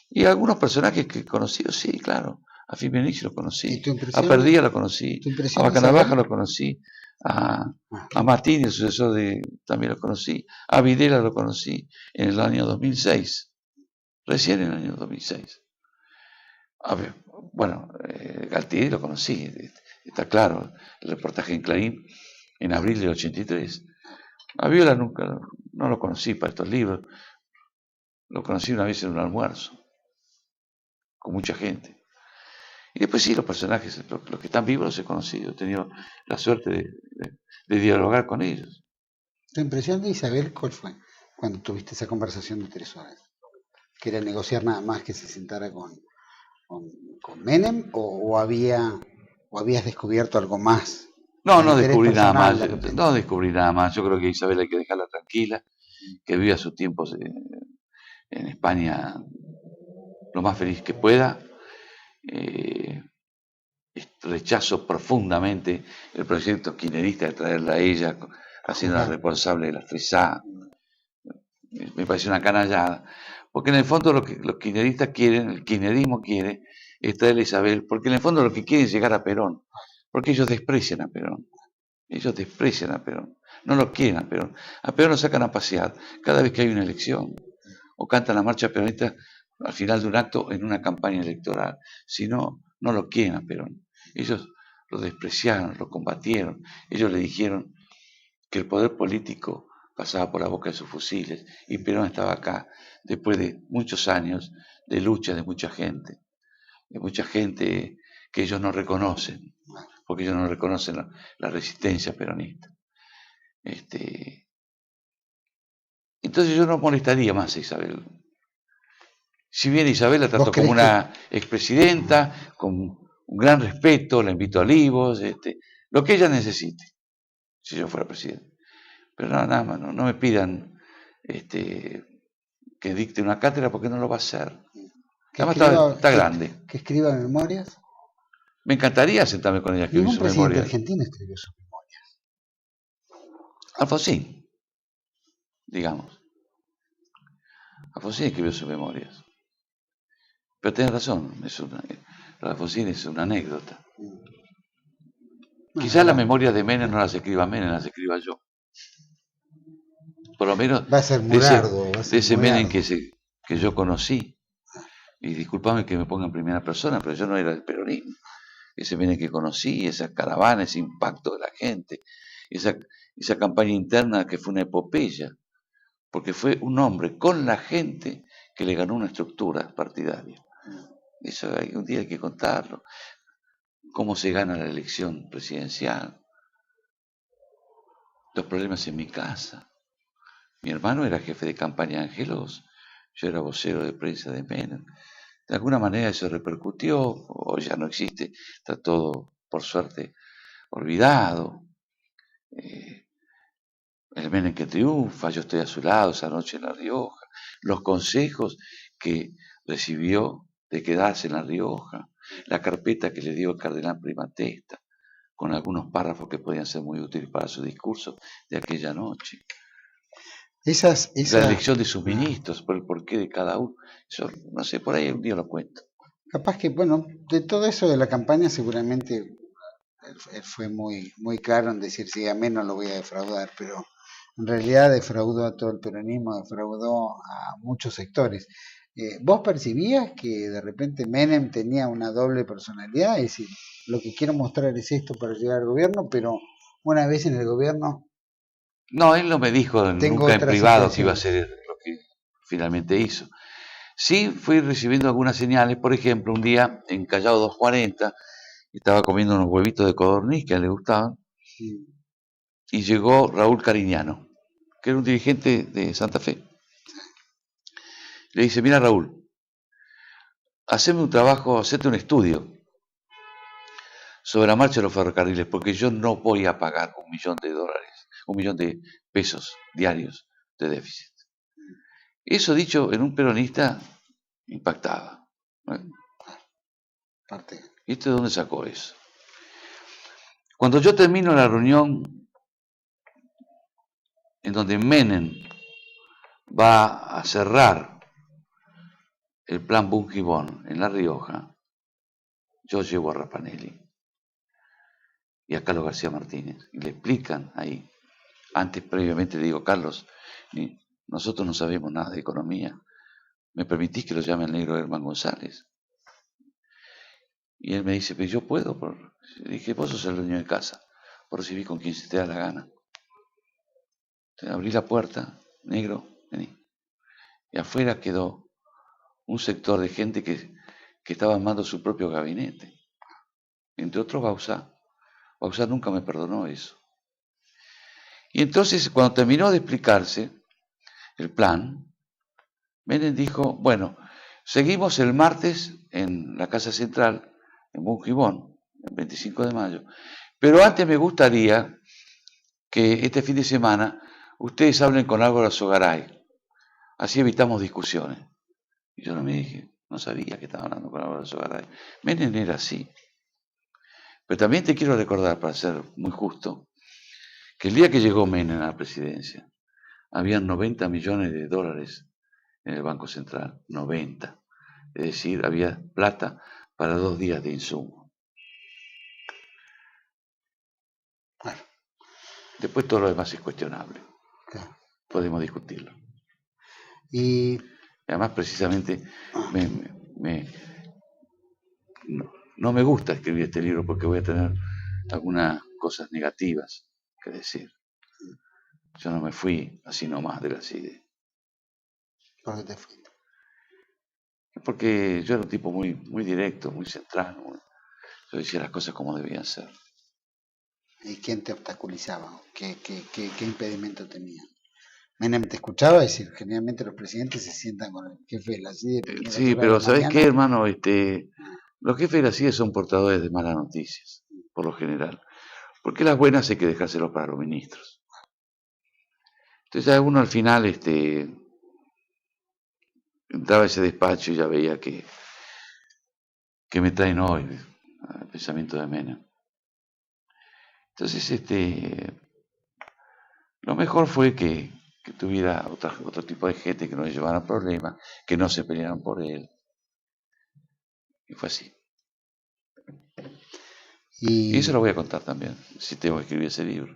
Y algunos personajes que he conocido, sí, claro. A Fimenich lo conocí, a Perdía lo conocí, a Bacanavaja lo conocí, a Martín, el sucesor también lo conocí, a Videla lo conocí en el año 2006, recién en el año 2006. A ver, bueno, Galtieri lo conocí, está claro, el reportaje en Clarín en abril del 83. A Viola nunca, no lo conocí para estos libros, lo conocí una vez en un almuerzo, con mucha gente. Y después sí, los personajes, los que están vivos los he conocido, he tenido la suerte de dialogar con ellos.
¿Tu impresión de Isabel cuál fue cuando tuviste esa conversación de 3 horas? ¿Que era negociar nada más que se sentara con Menem o habías descubierto algo más?
No descubrí nada más, no descubrí nada más. Yo creo que Isabel hay que dejarla tranquila, que viva sus tiempos en España lo más feliz que pueda. Rechazo profundamente el proyecto kirchnerista de traerla a ella, haciéndola responsable de las 3A. Me parece una canallada. Porque en el fondo lo que los kirchneristas quieren, el kirchnerismo quiere, es traerle a Isabel, porque en el fondo lo que quieren es llegar a Perón. Porque ellos desprecian a Perón. Ellos desprecian a Perón. No lo quieren a Perón. A Perón lo sacan a pasear cada vez que hay una elección. O cantan la marcha peronista al final de un acto en una campaña electoral. Si no, no lo quieren a Perón. Ellos lo despreciaron, lo combatieron. Ellos le dijeron que el poder político pasaba por la boca de sus fusiles y Perón estaba acá después de muchos años de lucha de mucha gente que ellos no reconocen, porque ellos no reconocen la resistencia peronista. Entonces yo no molestaría más a Isabel. Si bien Isabel la trató como una expresidenta, con un gran respeto, la invito a Olivos, lo que ella necesite, si yo fuera presidente. Pero nada más, no me pidan que dicte una cátedra porque no lo va a hacer. Además está grande.
¿Que escriba memorias?
Me encantaría sentarme con ella a escribir sus memorias.
Ningún presidente argentino escribió sus memorias.
Alfonsín, digamos. Alfonsín escribió sus memorias. Pero tenés razón, Alfonsín es una anécdota. Quizás las memorias de Menem no las escriba Menem, las escriba yo. Por lo menos
va a ser muy largo,
de ese Menem que yo conocí. Y discúlpame que me ponga en primera persona, pero yo no era del peronismo. Ese Menem que conocí, esa caravana, ese impacto de la gente, esa campaña interna que fue una epopeya, porque fue un hombre con la gente que le ganó una estructura partidaria. Eso un día hay que contarlo. Cómo se gana la elección presidencial. Los problemas en mi casa. Mi hermano era jefe de campaña de Ángelos, yo era vocero de prensa de Menem. De alguna manera eso repercutió, o ya no existe, está todo, por suerte, olvidado. El Menem que triunfa, yo estoy a su lado esa noche en La Rioja. Los consejos que recibió de quedarse en La Rioja. La carpeta que le dio el cardenal Primatesta, con algunos párrafos que podían ser muy útiles para su discurso de aquella noche. La elección de sus ministros, por el porqué de cada uno. Eso, no sé, por ahí un día lo cuento.
Capaz que, bueno, de todo eso de la campaña seguramente él fue muy, muy claro en decir, sí, a mí no lo voy a defraudar, pero en realidad defraudó a todo el peronismo, defraudó a muchos sectores. ¿Vos percibías que de repente Menem tenía una doble personalidad? Es decir, lo que quiero mostrar es esto para llegar al gobierno, pero una vez en el gobierno...
No, él no me dijo nunca en privado que iba a ser lo que finalmente hizo. Sí fui recibiendo algunas señales, por ejemplo, un día en Callao 240, estaba comiendo unos huevitos de codorniz que a él le gustaban, y llegó Raúl Cariñano, que era un dirigente de Santa Fe. Le dice, mira Raúl, haceme un trabajo, hacete un estudio sobre la marcha de los ferrocarriles, porque yo no voy a pagar $1 millón, $1 millón de pesos diarios de déficit. Eso dicho en un peronista impactaba. ¿Y esto de dónde sacó eso? Cuando yo termino la reunión en donde Menem va a cerrar el plan Bunge-Bón en La Rioja, yo llevo a Rapanelli y a Carlos García Martínez y le explican ahí. Antes, previamente, le digo, Carlos, nosotros no sabemos nada de economía. ¿Me permitís que lo llame el negro Herman González? Y él me dice, pero yo puedo. Le dije, vos sos el dueño de casa, vos recibís con quien se te da la gana. Entonces, abrí la puerta, negro, vení. Y afuera quedó un sector de gente que estaba armando su propio gabinete. Entre otros, Bauzá. Bauzá nunca me perdonó eso. Y entonces, cuando terminó de explicarse el plan, Menem dijo, bueno, seguimos el martes en la Casa Central, en Bunge-Bón, el 25 de mayo, pero antes me gustaría que este fin de semana ustedes hablen con Álvaro Sogaray, así evitamos discusiones. Y yo no sabía que estaba hablando con Álvaro Sogaray. Menem era así. Pero también te quiero recordar, para ser muy justo, que el día que llegó Menem a la presidencia, habían 90 millones de dólares en el Banco Central, 90. Es decir, había plata para 2 días de insumo. Bueno, después todo lo demás es cuestionable. Claro. Podemos discutirlo. Y además, precisamente, no me gusta escribir este libro porque voy a tener algunas cosas negativas que decir. Yo no me fui así nomás de la CIDE. ¿Por qué te fuiste? Porque yo era un tipo muy, muy directo, muy central. Yo decía las cosas como debían ser. ¿Y quién te obstaculizaba? ¿Qué impedimento tenía? Menem te escuchaba decir, generalmente los presidentes se sientan con el jefe de la CIDE. Sí, pero ¿sabés qué, hermano? Los jefes de la CIDE son portadores de malas noticias, por lo general. Porque las buenas hay que dejárselas para los ministros. Entonces ya uno al final entraba a ese despacho y ya veía que me traen hoy el pensamiento de Menem. Entonces lo mejor fue que tuviera otro tipo de gente que no le llevara problemas, que no se pelearan por él. Y fue así. Y eso lo voy a contar también, si tengo que escribir ese libro.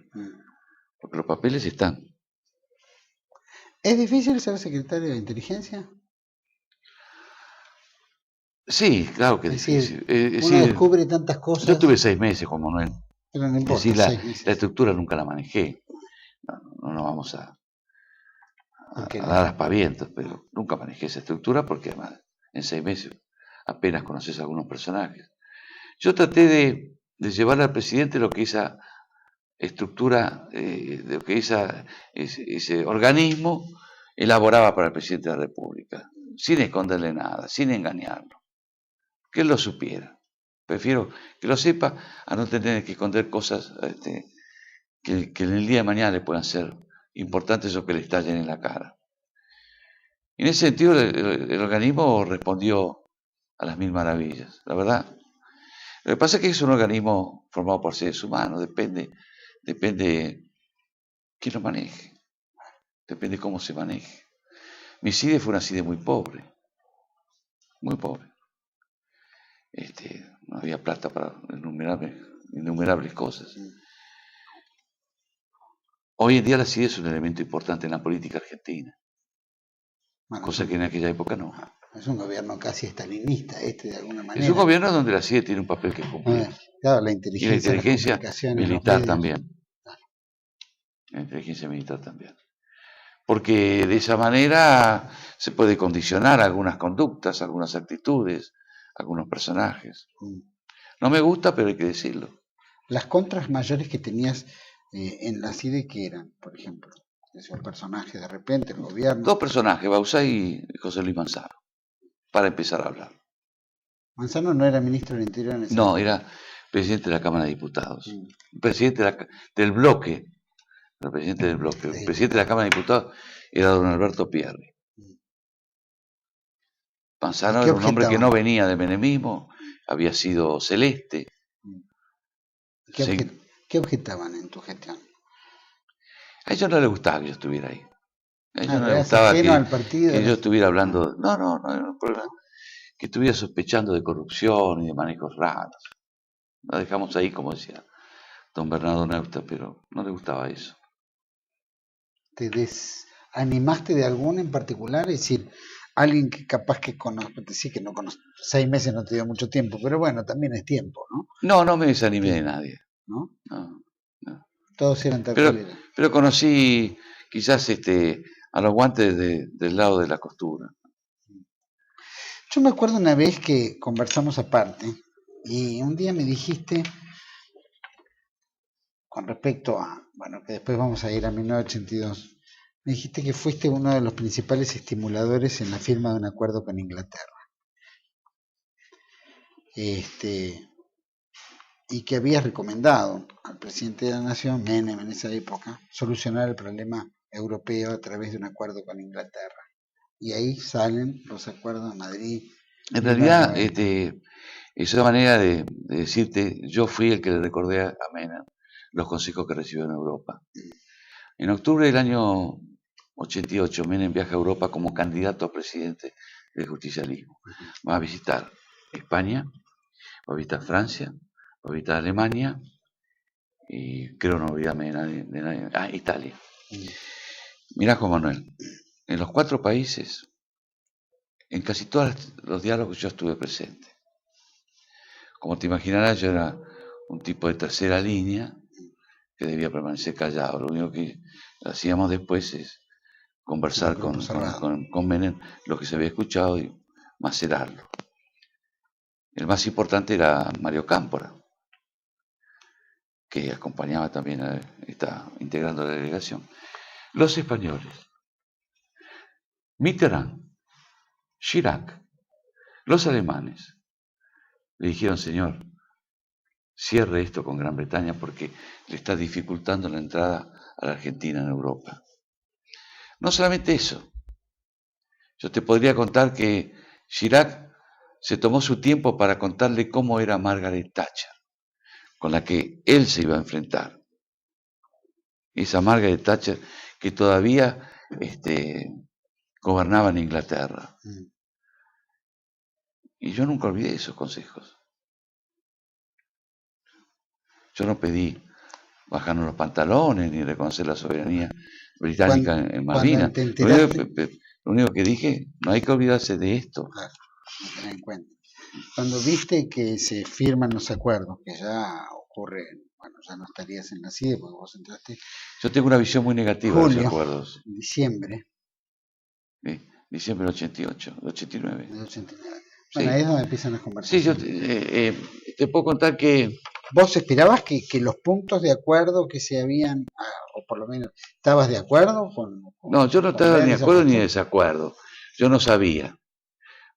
Porque los papeles están. ¿Es difícil ser secretario de inteligencia? Sí, claro que es difícil.
Uno descubre tantas cosas.
Yo tuve 6 meses, Juan Manuel.
Pero no importa,
decir, la estructura nunca la manejé. No nos vamos a dar aspavientos, pero nunca manejé esa estructura porque además en 6 meses apenas conoces a algunos personajes. Yo traté de llevarle al presidente lo que esa estructura, lo que ese organismo elaboraba para el presidente de la República, sin esconderle nada, sin engañarlo. Que él lo supiera. Prefiero que lo sepa a no tener que esconder cosas que en el día de mañana le puedan ser importantes o que le estallen en la cara. En ese sentido, el organismo respondió a las 1000 maravillas, la verdad. Lo que pasa es que es un organismo formado por seres humanos, depende quién lo maneje, depende cómo se maneje. Mi CIDE fue una CIDE muy pobre, muy pobre. No había plata para innumerables cosas. Hoy en día la CIDE es un elemento importante en la política argentina, cosa que en aquella época no.
Es un gobierno casi estalinista, de alguna manera.
Es un gobierno donde la CIDE tiene un papel que cumplir.
Claro, la
inteligencia militar también. La inteligencia militar también. Porque de esa manera se puede condicionar algunas conductas, algunas actitudes, algunos personajes. No me gusta, pero hay que decirlo.
Las contras mayores que tenías en la CIDE, ¿qué eran, por ejemplo? Esos personajes de repente, el gobierno.
Dos personajes, Bauzá y José Luis Manzano, para empezar a hablar.
Manzano no era ministro del Interior en ese
No,
momento.
era presidente de la Cámara de Diputados. Presidente del bloque. El presidente del bloque. El presidente de la Cámara de Diputados era don Alberto Pierri. Manzano era un hombre que no venía del menemismo, había sido celeste.
¿Qué objetaban en tu gestión?
A ellos no les gustaba que yo estuviera ahí. A ellos no les
gustaba
que
yo
estuviera hablando. No era un problema. Que estuviera sospechando de corrupción y de manejos raros. La dejamos ahí, como decía don Bernardo Neustadt, pero no le gustaba eso.
¿Te desanimaste de alguno en particular? Es decir, alguien que capaz que conozco, sí que no conozco, 6 meses no te dio mucho tiempo, pero bueno, también es tiempo, ¿no?
No me desanimé de nadie.
¿No?
No.
Todos eran tertulianos.
Pero conocí quizás a los guantes del lado de la costura.
Yo me acuerdo una vez que conversamos aparte y un día me dijiste, con respecto a, bueno, que después vamos a ir a 1982, me dijiste que fuiste uno de los principales estimuladores en la firma de un acuerdo con Inglaterra. Y que habías recomendado al presidente de la Nación, Menem en esa época, solucionar el problema europeo a través de un acuerdo con Inglaterra. Y ahí salen los acuerdos de Madrid.
En realidad, es una manera de decirte, yo fui el que le recordé a Menem los consejos que recibió en Europa. En octubre del año 88, Menem viaja a Europa como candidato a presidente del justicialismo. Va a visitar España, va a visitar Francia, va a visitar Alemania y creo no olvidarme de nadie. Italia. Mirá, Juan Manuel, en los 4 países, en casi todos los diálogos yo estuve presente. Como te imaginarás, yo era un tipo de tercera línea que debía permanecer callado. Lo único que hacíamos después es conversar con Menem lo que se había escuchado y macerarlo. El más importante era Mario Cámpora, que acompañaba también, está integrando la delegación. Los españoles, Mitterrand, Chirac, los alemanes, le dijeron, señor, cierre esto con Gran Bretaña porque le está dificultando la entrada a la Argentina en Europa. No solamente eso, yo te podría contar que Chirac se tomó su tiempo para contarle cómo era Margaret Thatcher, con la que él se iba a enfrentar. Esa Margaret Thatcher que todavía gobernaba en Inglaterra. Y yo nunca olvidé esos consejos. Yo no pedí bajarnos los pantalones ni reconocer la soberanía británica en Malvinas. Lo único que dije, no hay que olvidarse de esto.
Claro, no tener en cuenta. Cuando viste que se firman los acuerdos, que ya ocurre, bueno, ya no estarías en la CIDE porque vos entraste.
Yo tengo una visión muy negativa de los acuerdos.
Diciembre.
Sí, diciembre del 88, del 89.
Del 89. Bueno, ahí es donde empiezan las conversaciones.
Sí, yo te puedo contar que...
¿Vos esperabas que los puntos de acuerdo que se habían, o por lo menos, ¿estabas de acuerdo con
no, yo no estaba ni de acuerdo ni de desacuerdo. Yo no sabía.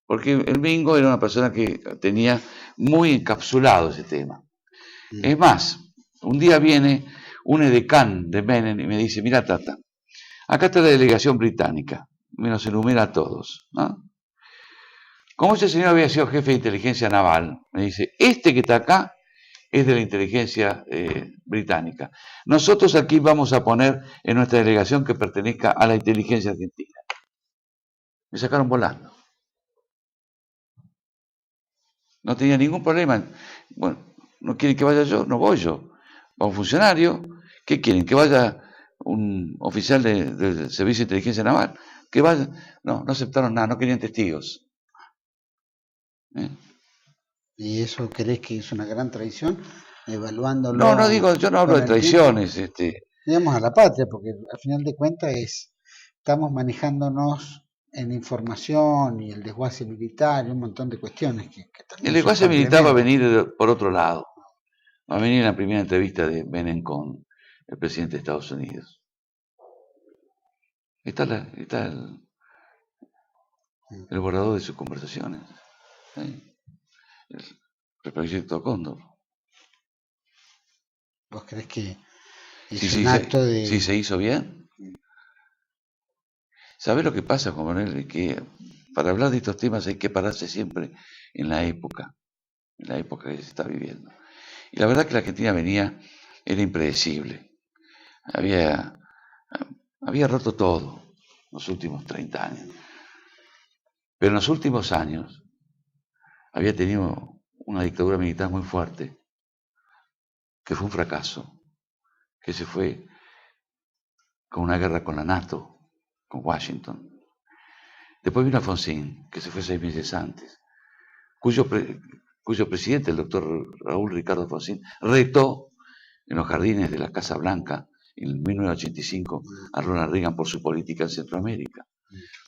Porque el Mingo era una persona que tenía muy encapsulado ese tema. Es más, un día viene un edecán de Menem y me dice, mira Tata, acá está la delegación británica. Me los enumera a todos, ¿no? Como ese señor había sido jefe de inteligencia naval, me dice, este que está acá es de la inteligencia británica. Nosotros aquí vamos a poner en nuestra delegación que pertenezca a la inteligencia argentina. Me sacaron volando. No tenía ningún problema. Bueno, no quieren que vaya yo, no voy yo. Va un funcionario. ¿Qué quieren? ¿Que vaya un oficial del Servicio de Inteligencia Naval? Que vaya. No aceptaron nada, no querían testigos.
¿Y eso crees que es una gran traición? Evaluándolo.
No digo, yo no hablo de traiciones.
Digamos a la patria, porque al final de cuentas estamos manejándonos en información y el desguace militar y un montón de cuestiones que también
El
son
lenguaje militar va a
complementos.
venir por otro lado. Va a venir en la primera entrevista de Menem con el presidente de Estados Unidos. Está el borrador de sus conversaciones. ¿Sí? El proyecto Cóndor.
¿Vos crees que
Si
es un acto de...
se hizo bien. ¿Sabés lo que pasa, Juan Manuel? Que para hablar de estos temas hay que pararse siempre en la época que se está viviendo. Y la verdad que la Argentina era impredecible. Había roto todo los últimos 30 años. Pero en los últimos años había tenido una dictadura militar muy fuerte, que fue un fracaso, que se fue con una guerra con la NATO, con Washington. Después vino Alfonsín, que se fue 6 meses antes, cuyo presidente, el doctor Raúl Ricardo Alfonsín, retó en los jardines de la Casa Blanca en 1985 a Ronald Reagan por su política en Centroamérica.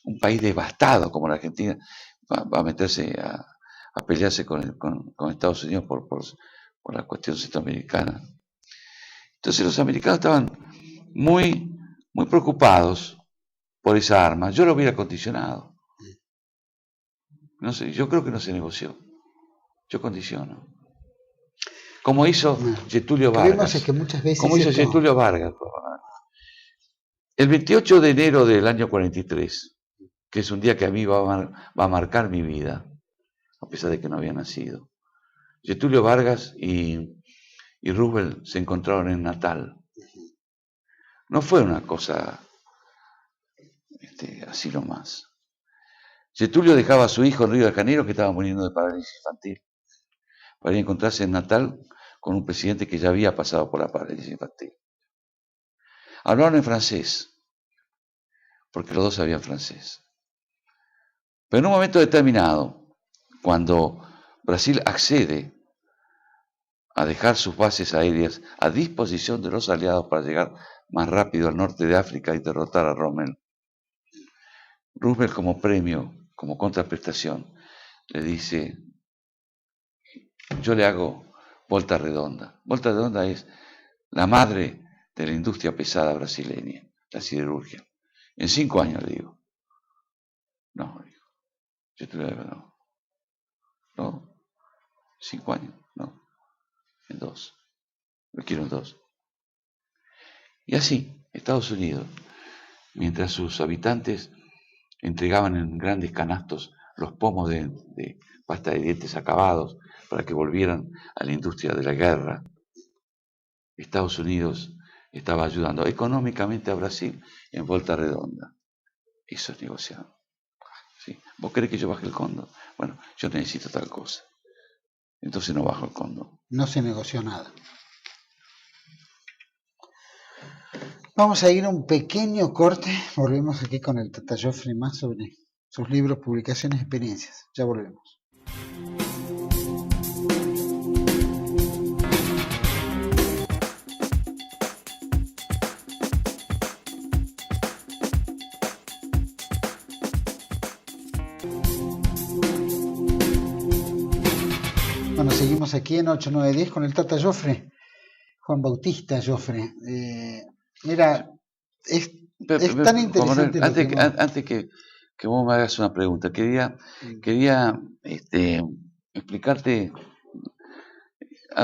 Un país devastado como la Argentina va a meterse a pelearse con Estados Unidos por la cuestión centroamericana. Entonces los americanos estaban muy, muy preocupados por esa arma. Yo lo hubiera condicionado. No sé, yo creo que no se negoció. Yo condiciono. Como hizo Getúlio Vargas.
Es que muchas veces
como hizo Getúlio Vargas. El 28 de enero del año 43, que es un día que a mí va a marcar mi vida, a pesar de que no había nacido, Getúlio Vargas y Roosevelt se encontraron en Natal. No fue una cosa así nomás. Getúlio dejaba a su hijo en Río de Janeiro, que estaba muriendo de parálisis infantil, para ir a encontrarse en Natal con un presidente que ya había pasado por la parálisis infantil. Hablaron en francés, porque los dos sabían francés. Pero en un momento determinado, cuando Brasil accede a dejar sus bases aéreas a disposición de los aliados para llegar más rápido al norte de África y derrotar a Rommel, Roosevelt, como premio, como contraprestación, le dice: yo le hago Volta Redonda. Volta Redonda es la madre de la industria pesada brasileña, la siderurgia. En 5 años, le digo. No, dijo. Yo te lo digo, no. No, 5 años, no. En 2. Lo quiero en 2. Y así, Estados Unidos, mientras sus habitantes entregaban en grandes canastos los pomos de pasta de dientes acabados para que volvieran a la industria de la guerra, Estados Unidos estaba ayudando económicamente a Brasil en Volta Redonda. Eso es negociado. ¿Sí? ¿Vos querés que yo baje el cóndor? Bueno, yo necesito tal cosa. Entonces no bajo el cóndor.
No se negoció nada. Vamos a ir a un pequeño corte. Volvemos aquí con el Tata Joffre más sobre sus libros, publicaciones, experiencias. Ya volvemos. Bueno, seguimos aquí en 8910 con el Tata Joffre, Juan Bautista Joffre. Mira, es tan interesante.
Antes que vos me hagas una pregunta, quería explicarte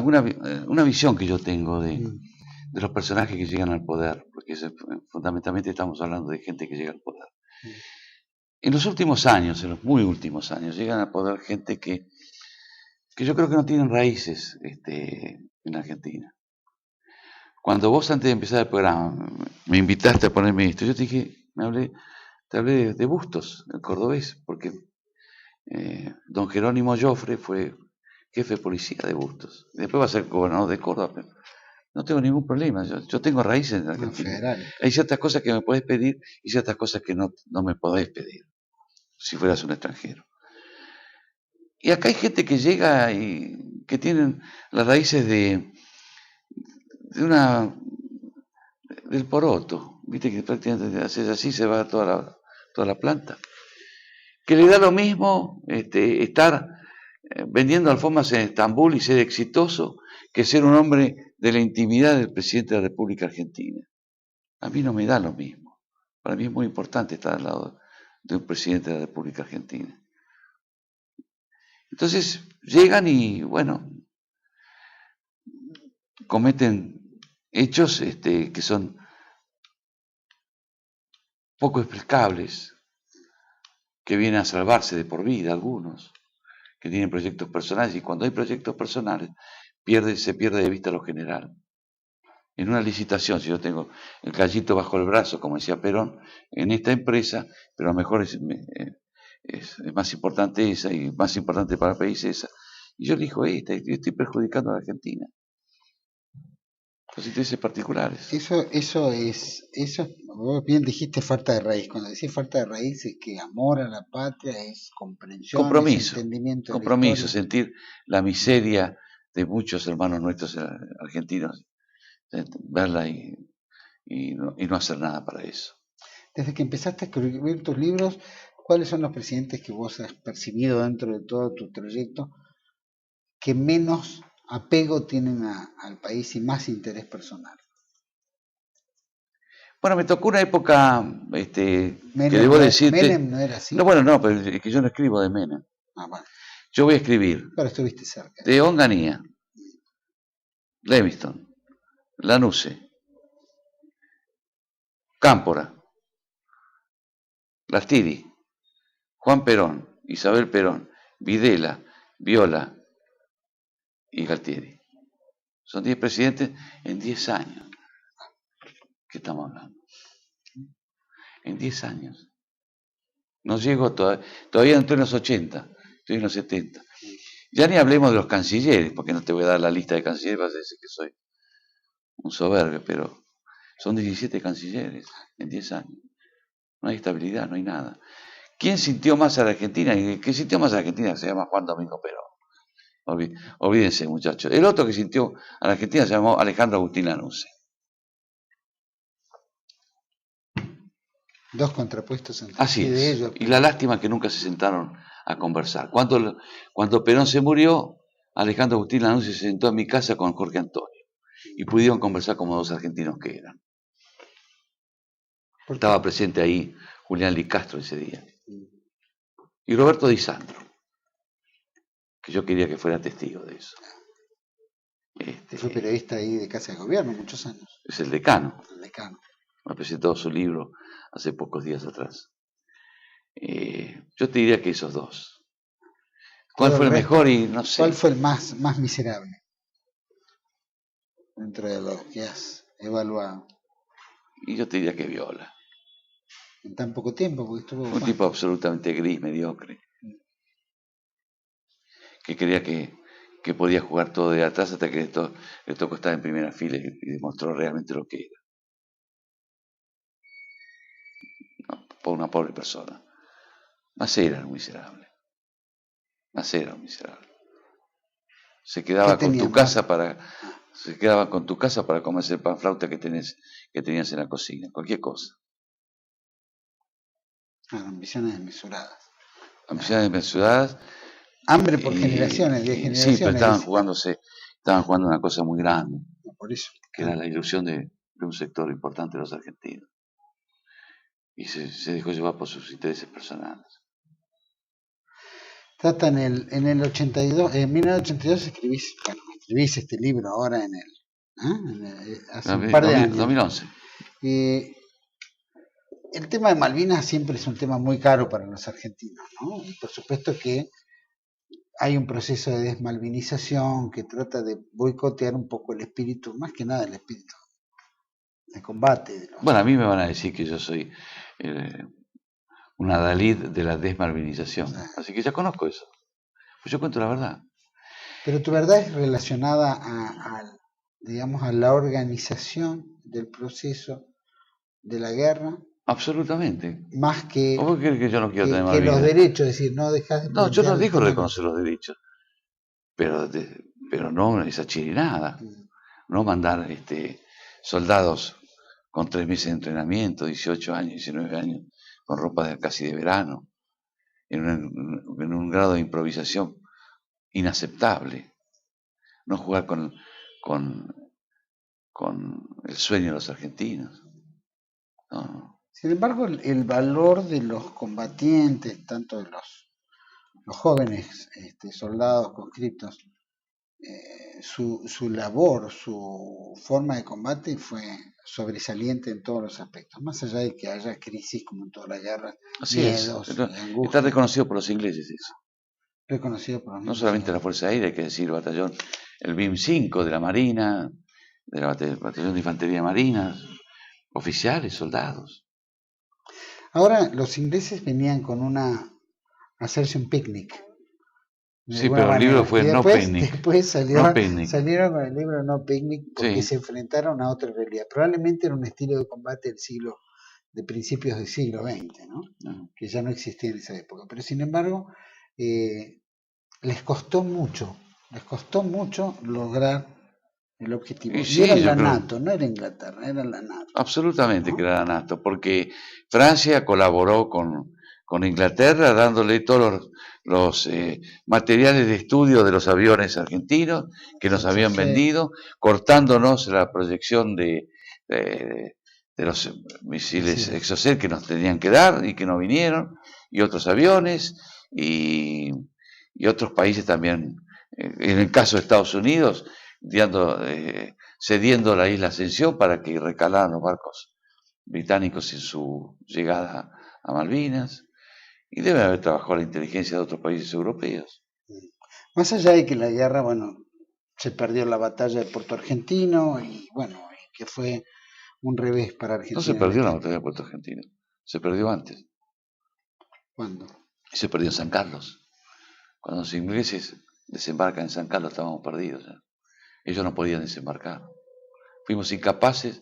una visión que yo tengo de los personajes que llegan al poder, porque fundamentalmente estamos hablando de gente que llega al poder. En los últimos años, en los muy últimos años, llegan al poder gente que yo creo que no tienen raíces en Argentina. Cuando vos, antes de empezar el programa, me invitaste a ponerme esto, yo te dije, te hablé de Bustos, el cordobés, porque don Jerónimo Joffre fue jefe de policía de Bustos. Después va a ser gobernador de Córdoba, pero no tengo ningún problema. Yo tengo raíces en Argentina. Hay ciertas cosas que me podés pedir y ciertas cosas que no me podés pedir, si fueras un extranjero. Y acá hay gente que llega y que tienen las raíces del poroto. Viste que prácticamente haces así, se va toda la planta. que le da lo mismo estar vendiendo alfombras en Estambul y ser exitoso que ser un hombre de la intimidad del presidente de la República Argentina. A mí no me da lo mismo. Para mí es muy importante estar al lado de un presidente de la República Argentina. Entonces llegan y, bueno, cometen hechos que son poco explicables, que vienen a salvarse de por vida algunos, que tienen proyectos personales, y cuando hay proyectos personales se pierde de vista lo general. En una licitación, si yo tengo el gallito bajo el brazo, como decía Perón, en esta empresa, pero a lo mejor es más importante esa y más importante para el país esa, y yo elijo esta, y estoy perjudicando a la Argentina. Los intereses particulares.
Eso, vos bien dijiste falta de raíz. Cuando decís falta de raíz es que amor a la patria es comprensión,
Compromiso,
es entendimiento
compromiso,
de la historia.
sentir la miseria de muchos hermanos nuestros argentinos, verla y no hacer nada para eso.
Desde que empezaste a escribir tus libros, ¿cuáles son los presidentes que vos has percibido dentro de todo tu trayecto que menos apego tienen al país y más interés personal?
Bueno, me tocó una época que
Menem,
debo decirte...
Menem no era así.
No, bueno, no, pero es que yo no escribo de Menem.
Ah, bueno.
Yo voy a escribir
Pero estuviste cerca.
de Onganía, Levingston, Lanuse, Cámpora, Lastiri, Juan Perón, Isabel Perón, Videla, Viola y Galtieri. Son 10 presidentes en 10 años. ¿Qué estamos hablando? En 10 años. No llego todavía no estoy en los 80, estoy en los 70. Ya ni hablemos de los cancilleres, porque no te voy a dar la lista de cancilleres, vas a decir que soy un soberbio, pero son 17 cancilleres en 10 años. No hay estabilidad, no hay nada. ¿Quién sintió más a la Argentina? Y el que sintió más a la Argentina se llama Juan Domingo Perón. Olvídense, muchachos. El otro que sintió a la Argentina se llamó Alejandro Agustín Lanuse.
Dos contrapuestos entre
Así
de
es.
ellos.
Y la lástima que nunca se sentaron a conversar. Cuando Perón se murió, Alejandro Agustín Lanuse se sentó en mi casa con Jorge Antonio y pudieron conversar como dos argentinos que eran. Estaba presente ahí Julián Licastro ese día. Y Roberto Di Sandro, que yo quería que fuera testigo de eso.
Fue periodista ahí de Casa de Gobierno muchos años.
Es el decano.
El decano.
Me presentó su libro hace pocos días atrás. Yo te diría que esos dos. ¿Cuál fue el mejor? Y no sé.
¿Cuál fue el más miserable? Dentro de los que has evaluado.
Y yo te diría que Viola.
En tan poco tiempo, porque estuvo...
Un tipo absolutamente gris, mediocre. Que creía que podía jugar todo de atrás hasta que le tocó estar en primera fila y demostró realmente lo que era. No, por una pobre persona. Macera era un miserable. Macera era un miserable. Se quedaba con tu casa para comerse el pan flauta que tenías en la cocina, cualquier cosa.
Ambiciones desmesuradas.
Ambiciones desmesuradas.
Hambre por generaciones, 10 generaciones.
Sí, pero estaban jugando una cosa muy grande.
Por eso.
Que era la ilusión de un sector importante de los argentinos. Y se dejó llevar por sus intereses personales.
Trata en el 82, en 1982 escribís este libro ahora hace un par de años.
2011.
El tema de Malvinas siempre es un tema muy caro para los argentinos, ¿no? Y por supuesto que hay un proceso de desmalvinización que trata de boicotear un poco el espíritu, más que nada el espíritu de combate.
Bueno, a mí me van a decir que yo soy una Dalí de la desmalvinización, así que ya conozco eso. Pues yo cuento la verdad.
Pero tu verdad es relacionada a la organización del proceso de la guerra.
Absolutamente.
Más que,
¿Vos crees que yo no quiero tener Malvinas?
Los derechos, es decir, no dejas de...
No, yo no digo reconocer los derechos, pero no esa chirinada. No mandar soldados con 3 meses de entrenamiento, 18 años, 19 años, con ropa casi de verano, en un grado de improvisación inaceptable. No jugar con, con el sueño de los argentinos. No.
Sin embargo, el valor de los combatientes, tanto de los jóvenes soldados conscriptos, su labor, su forma de combate fue sobresaliente en todos los aspectos, más allá de que haya crisis como en todas las guerras,
Así es.
miedos,
Está
angustias,
reconocido por los ingleses eso.
reconocido por los
No
mismos
solamente la
ingleses.
Fuerza Aérea, hay que decir, el BIM 5 de la Marina, de la Batallón de Infantería Marina, oficiales, soldados.
Ahora, los ingleses venían con hacerse un picnic, de
Sí,
alguna
pero el libro
manera, y
fue No
después,
Picnic.
después
No Picnic.
salieron con el libro No Picnic porque
Sí.
se enfrentaron a otra realidad. Probablemente era un estilo de combate de principios del siglo XX, ¿no? Que ya no existía en esa época. Pero sin embargo, les costó mucho lograr el objetivo.
Y
Y era
sí, yo
la
creo.
NATO, no era Inglaterra, era la NATO.
Absolutamente
¿no?
que era la NATO, porque Francia colaboró con Inglaterra dándole todos los materiales de estudio de los aviones argentinos que nos habían vendido, cortándonos la proyección de los misiles Exocet que nos tenían que dar y que no vinieron, y otros aviones, y otros países también, en el caso de Estados Unidos, cediendo la isla Ascensión para que recalaran los barcos británicos en su llegada a Malvinas, y debe haber trabajado la inteligencia de otros países europeos.
Más allá de que la guerra, bueno, se perdió la batalla de Puerto Argentino y bueno, que fue un revés para Argentina.
No se perdió la batalla de Puerto Argentino, se perdió antes.
¿Cuándo?
Se perdió en San Carlos. Cuando los ingleses desembarcan en San Carlos estábamos perdidos. Ellos no podían desembarcar. Fuimos incapaces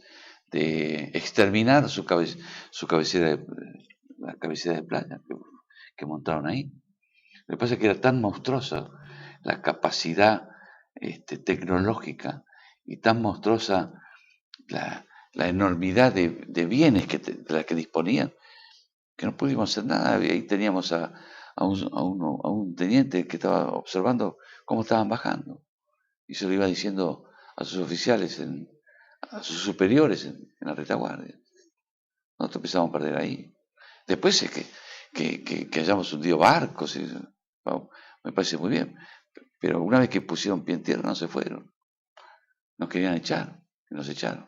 de exterminar su cabecera la cabecera de playa que montaron ahí. Lo que pasa es que era tan monstruosa la capacidad tecnológica y tan monstruosa la enormidad de bienes de la que disponían, que no pudimos hacer nada. Y ahí teníamos a un teniente que estaba observando cómo estaban bajando y se lo iba diciendo a sus oficiales, a sus superiores en la retaguardia. Nosotros empezamos a perder ahí. Después es que hayamos hundido barcos, me parece muy bien. Pero una vez que pusieron pie en tierra no se fueron. Nos querían echar, y nos echaron.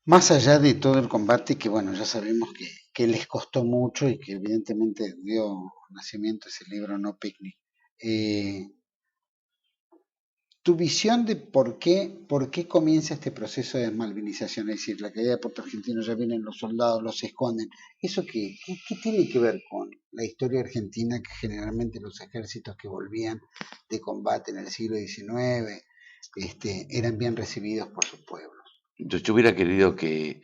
Más allá de todo el combate, que bueno, ya sabemos que les costó mucho y que evidentemente dio nacimiento a ese libro No Picnic. Tu visión de por qué comienza este proceso de desmalvinización, es decir, la caída de Puerto Argentino, ya vienen los soldados, los esconden, ¿eso qué tiene que ver con la historia argentina, que generalmente los ejércitos que volvían de combate en el siglo XIX eran bien recibidos por sus pueblos?
Yo hubiera querido que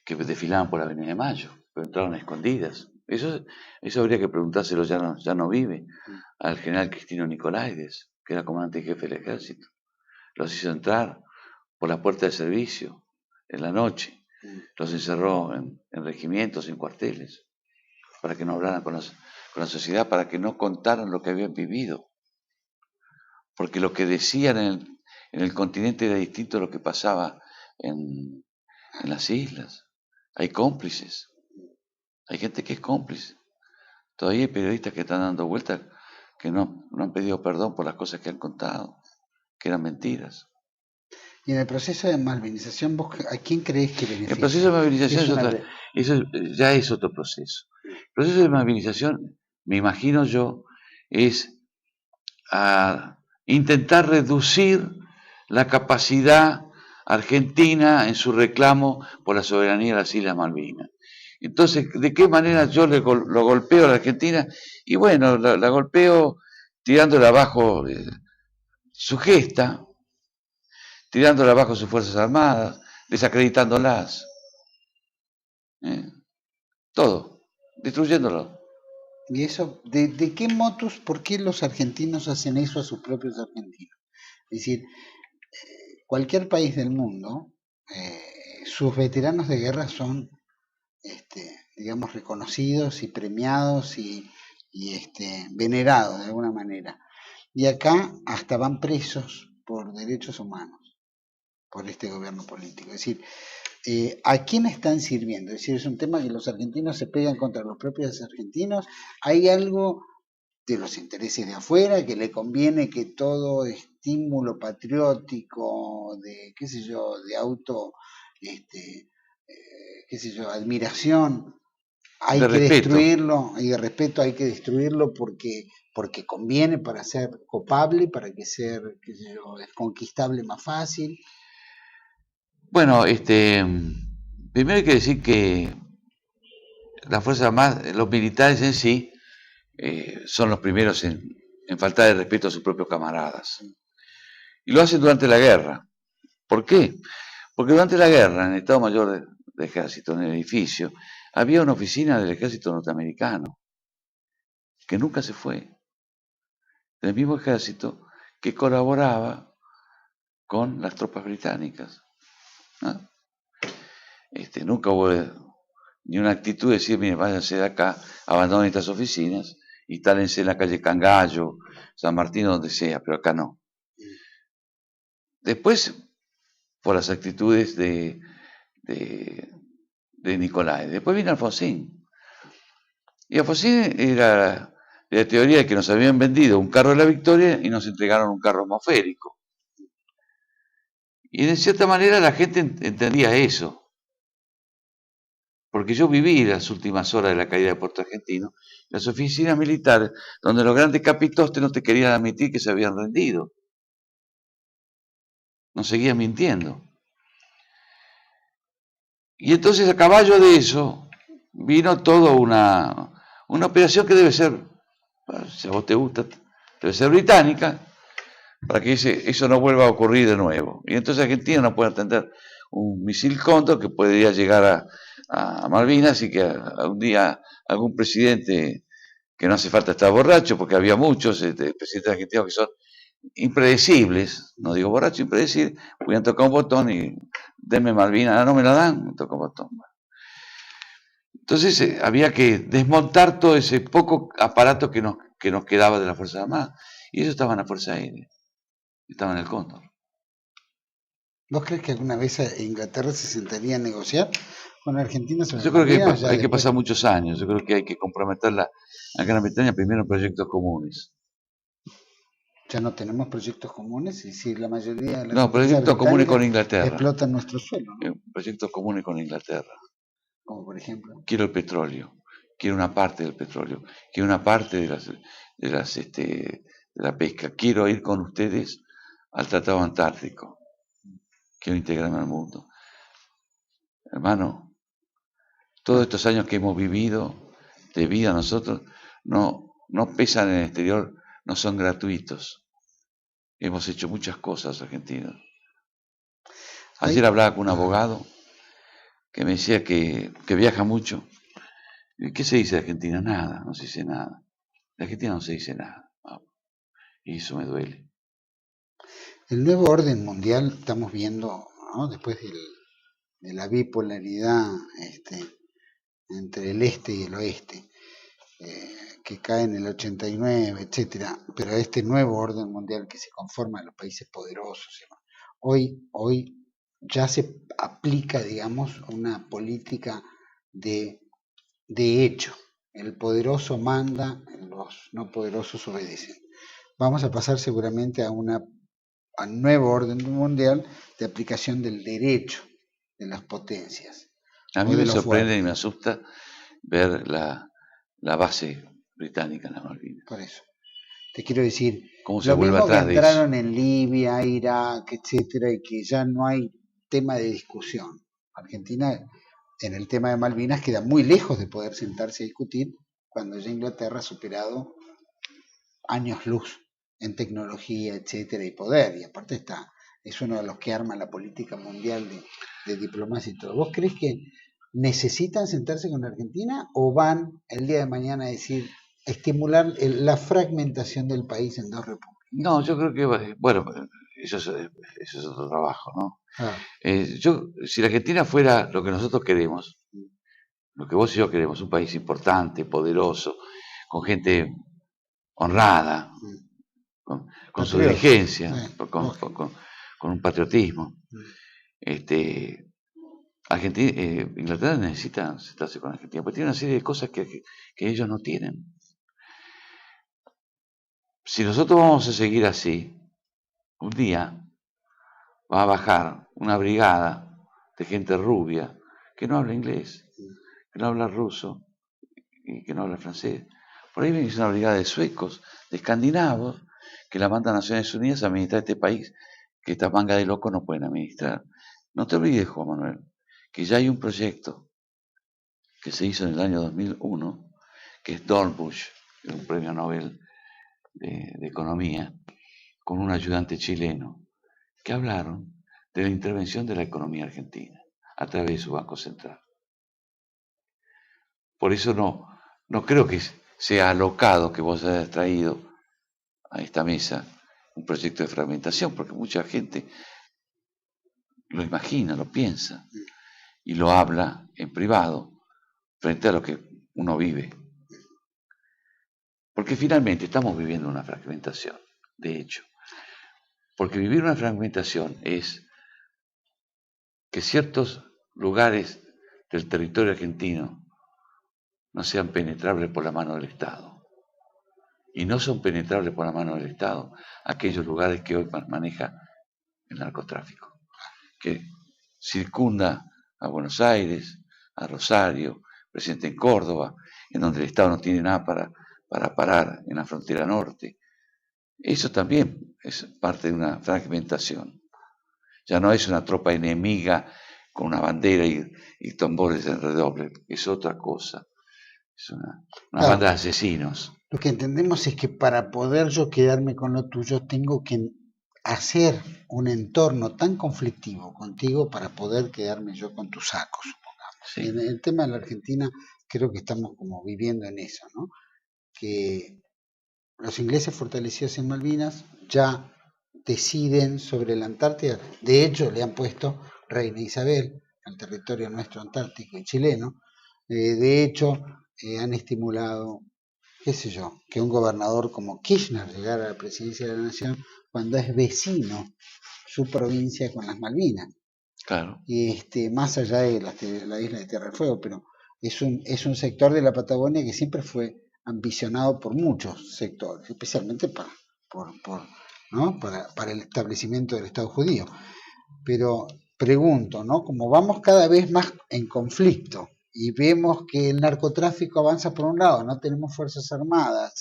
desfilaban por la Avenida de Mayo, pero entraron a escondidas. Eso habría que preguntárselo, ya no vive, al general Cristino Nicolaides, que era comandante en jefe del ejército. Los hizo entrar por la puerta de servicio en la noche, los encerró en regimientos, en cuarteles, para que no hablaran con la sociedad, para que no contaran lo que habían vivido. Porque lo que decían en el continente era distinto a lo que pasaba en las islas. Hay cómplices, hay gente que es cómplice. Todavía hay periodistas que están dando vueltas que no han pedido perdón por las cosas que han contado, que eran mentiras.
Y en el proceso de malvinización, ¿vos a quién crees que beneficia?
El proceso de malvinización eso ya es otro proceso. El proceso de malvinización, me imagino yo, es a intentar reducir la capacidad argentina en su reclamo por la soberanía de las Islas Malvinas. Entonces, ¿de qué manera yo lo golpeo a la Argentina? Y bueno, la golpeo tirándole abajo su gesta, tirándole abajo sus Fuerzas Armadas, desacreditándolas. Todo, destruyéndolo.
¿Y eso, de qué motus, por qué los argentinos hacen eso a sus propios argentinos? Es decir, cualquier país del mundo, sus veteranos de guerra son digamos, reconocidos y premiados y venerados de alguna manera. Y acá hasta van presos por derechos humanos, por este gobierno político. Es decir, ¿a quién están sirviendo? Es decir, es un tema que los argentinos se pegan contra los propios argentinos. Hay algo de los intereses de afuera, que le conviene que todo estímulo patriótico, de, qué sé yo, de qué sé yo, admiración, hay
De
que
respeto.
destruirlo, y de respeto hay que destruirlo porque conviene para ser copable, para que ser, qué sé yo, conquistable más fácil.
Bueno, primero hay que decir que las Fuerzas Armadas, los militares en sí, son los primeros en faltar el respeto a sus propios camaradas. Y lo hacen durante la guerra. ¿Por qué? Porque durante la guerra, en el Estado Mayor del Ejército, en el edificio, había una oficina del Ejército norteamericano, que nunca se fue, del mismo ejército que colaboraba con las tropas británicas, ¿no? Nunca hubo ni una actitud de decir, mire, váyanse de acá, abandonen estas oficinas, instálense en la calle Cangallo, San Martín, donde sea, pero acá no. Después, por las actitudes de Nicolás. Después vino Alfonsín. Y Alfonsín era de la teoría de que nos habían vendido un carro de la Victoria y nos entregaron un carro atmosférico. Y de cierta manera la gente entendía eso. Porque yo viví las últimas horas de la caída de Puerto Argentino, las oficinas militares, donde los grandes capitostes no te querían admitir que se habían rendido. Nos seguían mintiendo. Y entonces a caballo de eso vino toda una operación que debe ser, si a vos te gusta, debe ser británica, para que eso no vuelva a ocurrir de nuevo. Y entonces Argentina no puede atender un misil Cóndor que podría llegar a Malvinas y que un día algún presidente, que no hace falta estar borracho, porque había muchos presidentes argentinos que son impredecibles, no digo borracho, impredecibles, voy a tocar un botón y denme Malvinas, no me la dan, me toca un botón. Entonces había que desmontar todo ese poco aparato que nos quedaba de la Fuerza Armada, y eso estaba en la Fuerza Aérea, estaba en el Cóndor.
¿Vos crees que alguna vez Inglaterra se sentaría a negociar con Argentina sobre
Yo creo que
Malvinas?
hay que pasar muchos años, yo creo que hay que comprometerla a Gran Bretaña primero en proyectos comunes.
Ya no tenemos proyectos comunes, y si la mayoría de las
No, proyectos comunes con Inglaterra.
Explotan nuestro suelo, ¿no?
Proyectos comunes con Inglaterra.
Como por ejemplo.
Quiero el petróleo, quiero una parte del petróleo, quiero una parte de la pesca, quiero ir con ustedes al Tratado Antártico, quiero integrarme al mundo. Hermano, todos estos años que hemos vivido de vida nosotros no pesan en el exterior, no son gratuitos. Hemos hecho muchas cosas argentinos. Ayer hablaba con un abogado que me decía que viaja mucho. ¿Qué se dice de Argentina? Nada, no se dice nada. De Argentina no se dice nada. Y eso me duele.
El nuevo orden mundial estamos viendo, ¿no? Después de la bipolaridad entre el este y el oeste, que cae en el 89, etcétera, pero este nuevo orden mundial que se conforma en los países poderosos, hoy ya se aplica, digamos, una política de hecho. El poderoso manda, los no poderosos obedecen. Vamos a pasar seguramente a un nuevo orden mundial de aplicación del derecho de las potencias.
A mí me sorprende y me asusta ver la base británica en las Malvinas.
Por eso. Te quiero decir,
¿cómo se vuelve atrás
que entraron en Libia, Irak, etcétera, y que ya no hay tema de discusión. Argentina, en el tema de Malvinas, queda muy lejos de poder sentarse a discutir cuando ya Inglaterra ha superado años luz en tecnología, etcétera, y poder, y aparte es uno de los que arma la política mundial de diplomacia y todo. ¿Vos crees que necesitan sentarse con Argentina o van el día de mañana a decir, estimular la fragmentación del país en dos repúblicas?
No, yo creo que, bueno, eso es otro trabajo, ¿no? Si la Argentina fuera lo que nosotros queremos, lo que vos y yo queremos, un país importante, poderoso, con gente honrada, con su diligencia, con un patriotismo. Argentina, Inglaterra necesita sentarse con Argentina, porque tiene una serie de cosas que ellos no tienen. Si nosotros vamos a seguir así, un día va a bajar una brigada de gente rubia que no habla inglés, que no habla ruso y que no habla francés. Por ahí viene una brigada de suecos, de escandinavos, que la mandan a Naciones Unidas a administrar este país que esta manga de locos no pueden administrar. No te olvides, Juan Manuel, que ya hay un proyecto que se hizo en el año 2001, que es Dornbusch, un premio Nobel de Economía, con un ayudante chileno, que hablaron de la intervención de la economía argentina a través de su Banco Central. Por eso no creo que sea alocado que vos hayas traído a esta mesa un proyecto de fragmentación, porque mucha gente lo imagina, lo piensa y lo habla en privado frente a lo que uno vive. Porque finalmente estamos viviendo una fragmentación, de hecho. Porque vivir una fragmentación es que ciertos lugares del territorio argentino no sean penetrables por la mano del Estado. Y no son penetrables por la mano del Estado aquellos lugares que hoy maneja el narcotráfico, que circunda a Buenos Aires, a Rosario, presente en Córdoba, en donde el Estado no tiene nada para parar en la frontera norte. Eso también es parte de una fragmentación. Ya no es una tropa enemiga con una bandera y tambores en redoble, es otra cosa. Es una banda de asesinos.
Lo que entendemos es que para poder yo quedarme con lo tuyo, tengo que hacer un entorno tan conflictivo contigo para poder quedarme yo con tu saco, supongamos. Sí. En el tema de la Argentina, creo que estamos como viviendo en eso, ¿no? Que los ingleses fortalecidos en Malvinas ya deciden sobre la Antártida. De hecho, le han puesto Reina Isabel al territorio nuestro antártico y chileno. De hecho, han estimulado, qué sé yo, que un gobernador como Kirchner llegara a la presidencia de la Nación cuando es vecino su provincia con las Malvinas.
Claro.
Y más allá de la isla de Tierra del Fuego, pero es un sector de la Patagonia que siempre fue ambicionado por muchos sectores, especialmente para el establecimiento del Estado judío. Pero pregunto, ¿no? Como vamos cada vez más en conflicto y vemos que el narcotráfico avanza por un lado, no tenemos fuerzas armadas,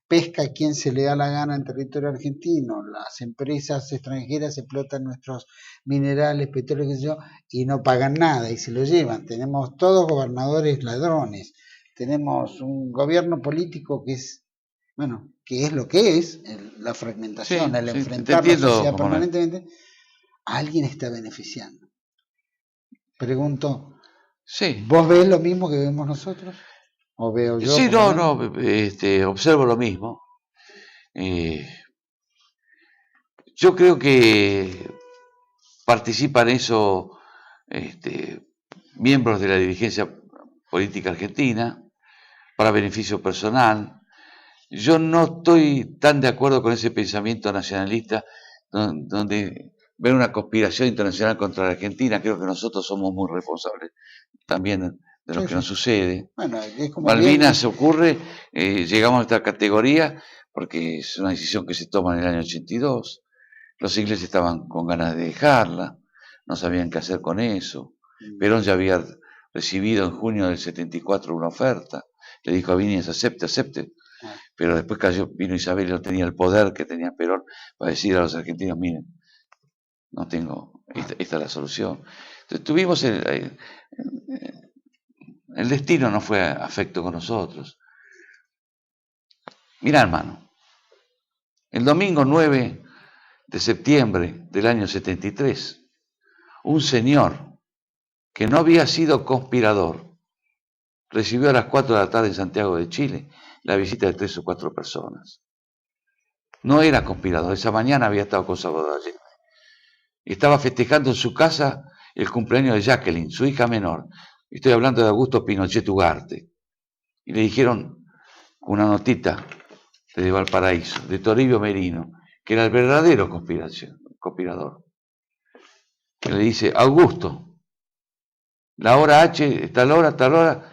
pesca a quien se le da la gana en territorio argentino, las empresas extranjeras explotan nuestros minerales, petróleo, qué sé yo, y no pagan nada y se lo llevan. Tenemos todos gobernadores ladrones, tenemos un gobierno político que es, bueno, que es lo que es, la fragmentación, el enfrentar la sociedad permanentemente. ¿Alguien está beneficiando? Pregunto,
sí.
¿Vos ves lo mismo que vemos nosotros? ¿O veo yo?
Sí, observo lo mismo. Yo creo que participan en eso miembros de la dirigencia política argentina para beneficio personal. Yo no estoy tan de acuerdo con ese pensamiento nacionalista donde ven una conspiración internacional contra la Argentina. Creo que nosotros somos muy responsables también de lo que nos sucede.
Bueno, es como
Malvinas ocurre, llegamos a esta categoría porque es una decisión que se toma en el año 82. Los ingleses estaban con ganas de dejarla, no sabían qué hacer con eso. Perón ya había recibido en junio del 74 una oferta, le dijo a Vinies, acepte. Pero después vino Isabel y no tenía el poder que tenía Perón para decir a los argentinos, miren, no tengo, esta es la solución. Entonces tuvimos el destino no fue afecto con nosotros. Mirá, hermano, el domingo 9 de septiembre del año 73, un señor que no había sido conspirador recibió a las 4 de la tarde en Santiago de Chile la visita de 3 o 4 personas. No era conspirador, esa mañana había estado con Salvador Allende. Estaba festejando en su casa el cumpleaños de Jacqueline, su hija menor. Estoy hablando de Augusto Pinochet Ugarte. Y le dijeron una notita de Valparaíso, de Toribio Merino, que era el verdadero conspirador, que le dice: Augusto, la hora H, tal hora,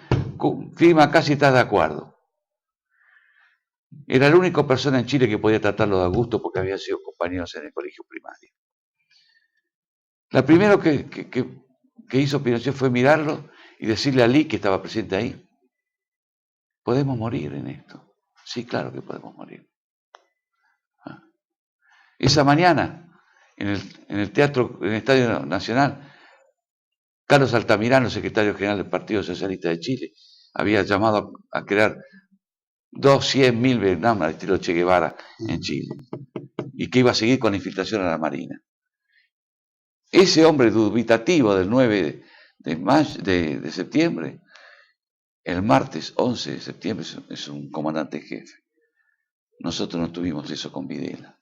firma acá si estás de acuerdo. Era la única persona en Chile que podía tratarlo de Augusto porque había sido compañeros en el colegio primario. La primero que hizo Pinochet fue mirarlo y decirle a Lee, que estaba presente ahí: podemos morir en esto. Sí, claro que podemos morir. Esa mañana, en el teatro, en el Estadio Nacional, Carlos Altamirano, secretario general del Partido Socialista de Chile, había llamado a crear 200.000 Vietnam al estilo Che Guevara en Chile, y que iba a seguir con la infiltración a la Marina. Ese hombre dubitativo del 9 de septiembre, el martes 11 de septiembre, es un comandante en jefe. Nosotros no tuvimos eso con Videla.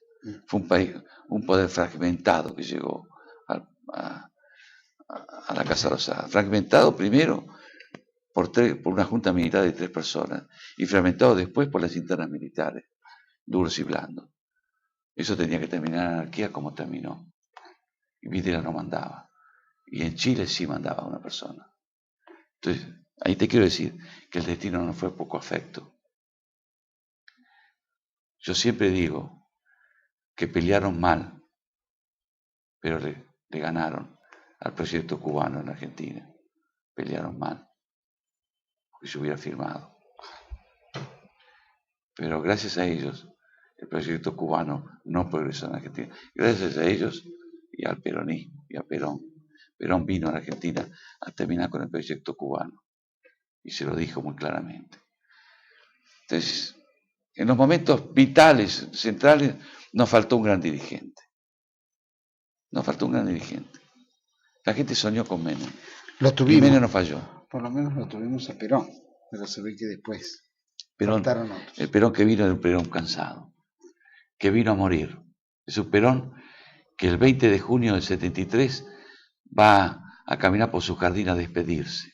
Fue un poder fragmentado que llegó a la Casa Rosada. Fragmentado primero por una junta militar de 3 personas y fragmentado después por las internas militares, duros y blandos. Eso tenía que terminar en anarquía como terminó. Y Videla no mandaba. Y en Chile sí mandaba una persona. Entonces, ahí te quiero decir que el destino no fue poco afecto. Yo siempre digo que pelearon mal, pero le ganaron al proyecto cubano en Argentina. Pelearon mal, porque yo hubiera firmado. Pero gracias a ellos, el proyecto cubano no progresó en Argentina. Gracias a ellos y al peronismo y a Perón. Perón vino a la Argentina a terminar con el proyecto cubano. Y se lo dijo muy claramente. Entonces, en los momentos vitales, centrales, nos faltó un gran dirigente. Nos faltó un gran dirigente. La gente soñó con Menem.
Lo tuvimos.
Y Menem no falló.
Por lo menos lo tuvimos a Perón, pero se ve que después
Perón,
faltaron otros.
el Perón que vino era un Perón cansado, que vino a morir. Es un Perón que el 20 de junio del 73 va a caminar por su jardín a despedirse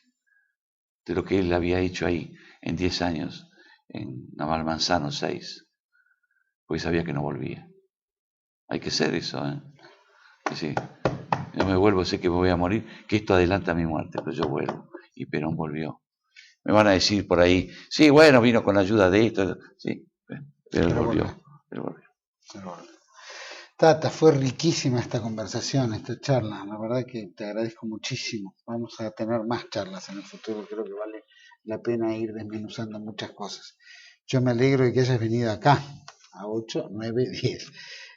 de lo que él había hecho ahí en 10 años, en Naval Manzano 6, porque sabía que no volvía. Hay que ser eso, ¿eh? Sí. Yo me vuelvo, sé que me voy a morir, que esto adelanta mi muerte, pero yo vuelvo. Y Perón volvió. Me van a decir por ahí, sí, bueno, vino con la ayuda de esto, sí, pero él volvió.
Tata, fue riquísima esta conversación, esta charla. La verdad que te agradezco muchísimo. Vamos a tener más charlas en el futuro. Creo que vale la pena ir desmenuzando muchas cosas. Yo me alegro de que hayas venido acá a 8, 9, 10.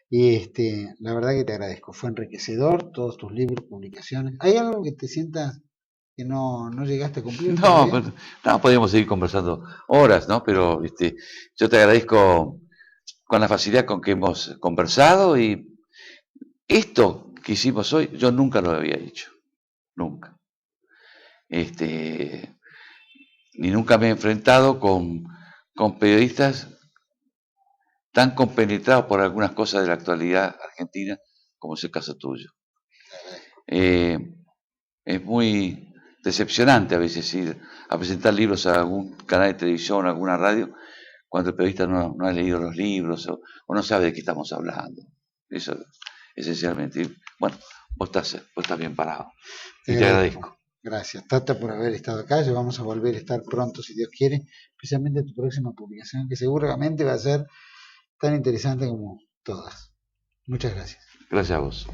Y la verdad que te agradezco. Fue enriquecedor, todos tus libros, publicaciones. ¿Hay algo que te sientas que no llegaste a cumplir?
No, podríamos seguir conversando horas, ¿no? Pero yo te agradezco con la facilidad con que hemos conversado, y esto que hicimos hoy yo nunca lo había hecho, nunca. Ni nunca me he enfrentado con periodistas tan compenetrados por algunas cosas de la actualidad argentina como es el caso tuyo. Es muy decepcionante a veces ir a presentar libros a algún canal de televisión, a alguna radio, cuando el periodista no ha leído los libros o no sabe de qué estamos hablando. Eso esencialmente. Bueno, vos estás bien parado. Y te agradezco.
Gracias, Tata, por haber estado acá. Ya vamos a volver a estar pronto, si Dios quiere, especialmente tu próxima publicación, que seguramente va a ser tan interesante como todas. Muchas gracias.
Gracias a vos.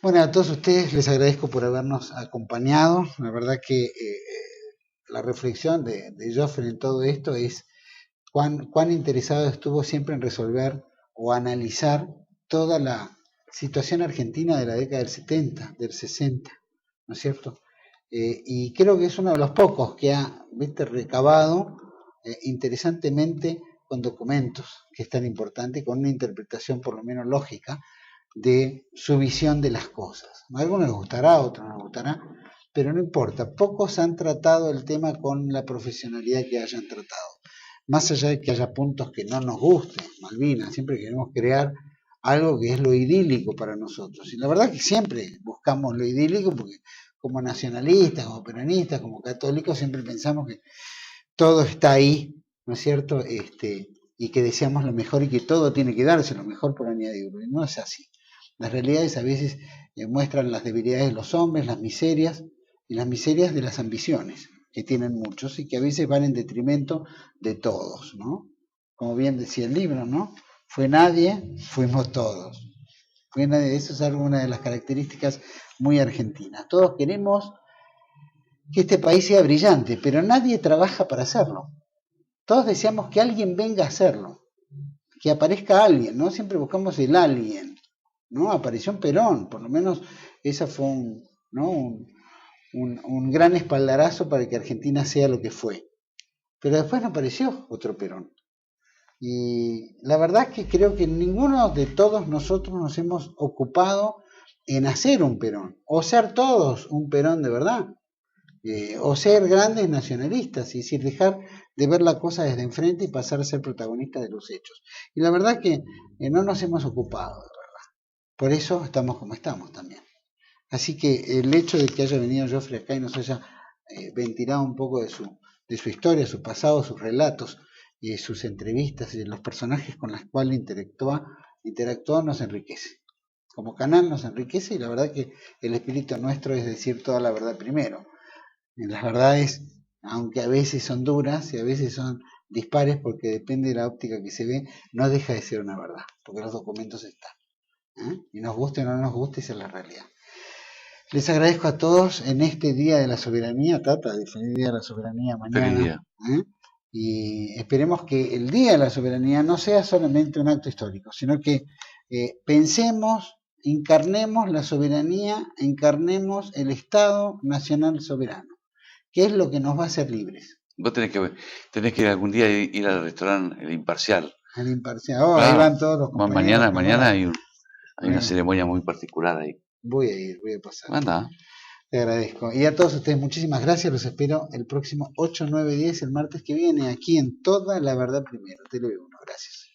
Bueno, a todos ustedes les agradezco por habernos acompañado. La verdad que la reflexión de Joffre en todo esto es cuán interesado estuvo siempre en resolver o analizar toda la situación argentina de la década del 70, del 60, ¿no es cierto? Y creo que es uno de los pocos que ha recabado interesantemente con documentos que es tan importante y con una interpretación por lo menos lógica de su visión de las cosas. A algunos les gustará, a otros no les gustará, pero no importa. Pocos han tratado el tema con la profesionalidad que hayan tratado. Más allá de que haya puntos que no nos gusten, Malvinas, siempre queremos crear algo que es lo idílico para nosotros. Y la verdad que siempre buscamos lo idílico porque como nacionalistas, como peronistas, como católicos, siempre pensamos que todo está ahí, ¿no es cierto? Y que deseamos lo mejor y que todo tiene que darse lo mejor por añadidura. No es así. Las realidades a veces muestran las debilidades de los hombres, las miserias, y las miserias de las ambiciones, que tienen muchos y que a veces van en detrimento de todos, ¿no? Como bien decía el libro, ¿no? Fue nadie, fuimos todos. Fue nadie, eso es una de las características muy argentinas. Todos queremos que este país sea brillante, pero nadie trabaja para hacerlo. Todos deseamos que alguien venga a hacerlo, que aparezca alguien, ¿no? Siempre buscamos el alguien, ¿no? Apareció un Perón, por lo menos esa fue un gran espaldarazo para que Argentina sea lo que fue. Pero después no apareció otro Perón. Y la verdad es que creo que ninguno de todos nosotros nos hemos ocupado en hacer un Perón, o ser todos un Perón de verdad, o ser grandes nacionalistas, es decir, dejar de ver la cosa desde enfrente y pasar a ser protagonistas de los hechos. Y la verdad que no nos hemos ocupado, de verdad. Por eso estamos como estamos también. Así que el hecho de que haya venido Joffrey acá y nos haya ventilado un poco de su historia, su pasado, sus relatos, y sus entrevistas y de los personajes con los cuales interactúa nos enriquece. Como canal nos enriquece y la verdad que el espíritu nuestro es decir toda la verdad primero. Y las verdades, aunque a veces son duras y a veces son dispares porque depende de la óptica que se ve, no deja de ser una verdad, porque los documentos están. Y nos guste o no nos guste, esa es la realidad. Les agradezco a todos en este Día de la Soberanía, Tata, feliz Día de la Soberanía mañana.
Feliz día.
Y esperemos que el Día de la Soberanía no sea solamente un acto histórico, sino que pensemos, encarnemos la soberanía, encarnemos el Estado Nacional Soberano, que es lo que nos va a hacer libres.
Vos tenés que algún día ir al restaurante El Imparcial.
El Imparcial, ahí van todos los compañeros.
Mañana hay una ceremonia muy particular ahí.
Voy a pasar.
Anda.
Te agradezco. Y a todos ustedes, muchísimas gracias. Los espero el próximo 8, 9, 10, el martes que viene, aquí en Toda la Verdad Primero. Te lo digo. Gracias.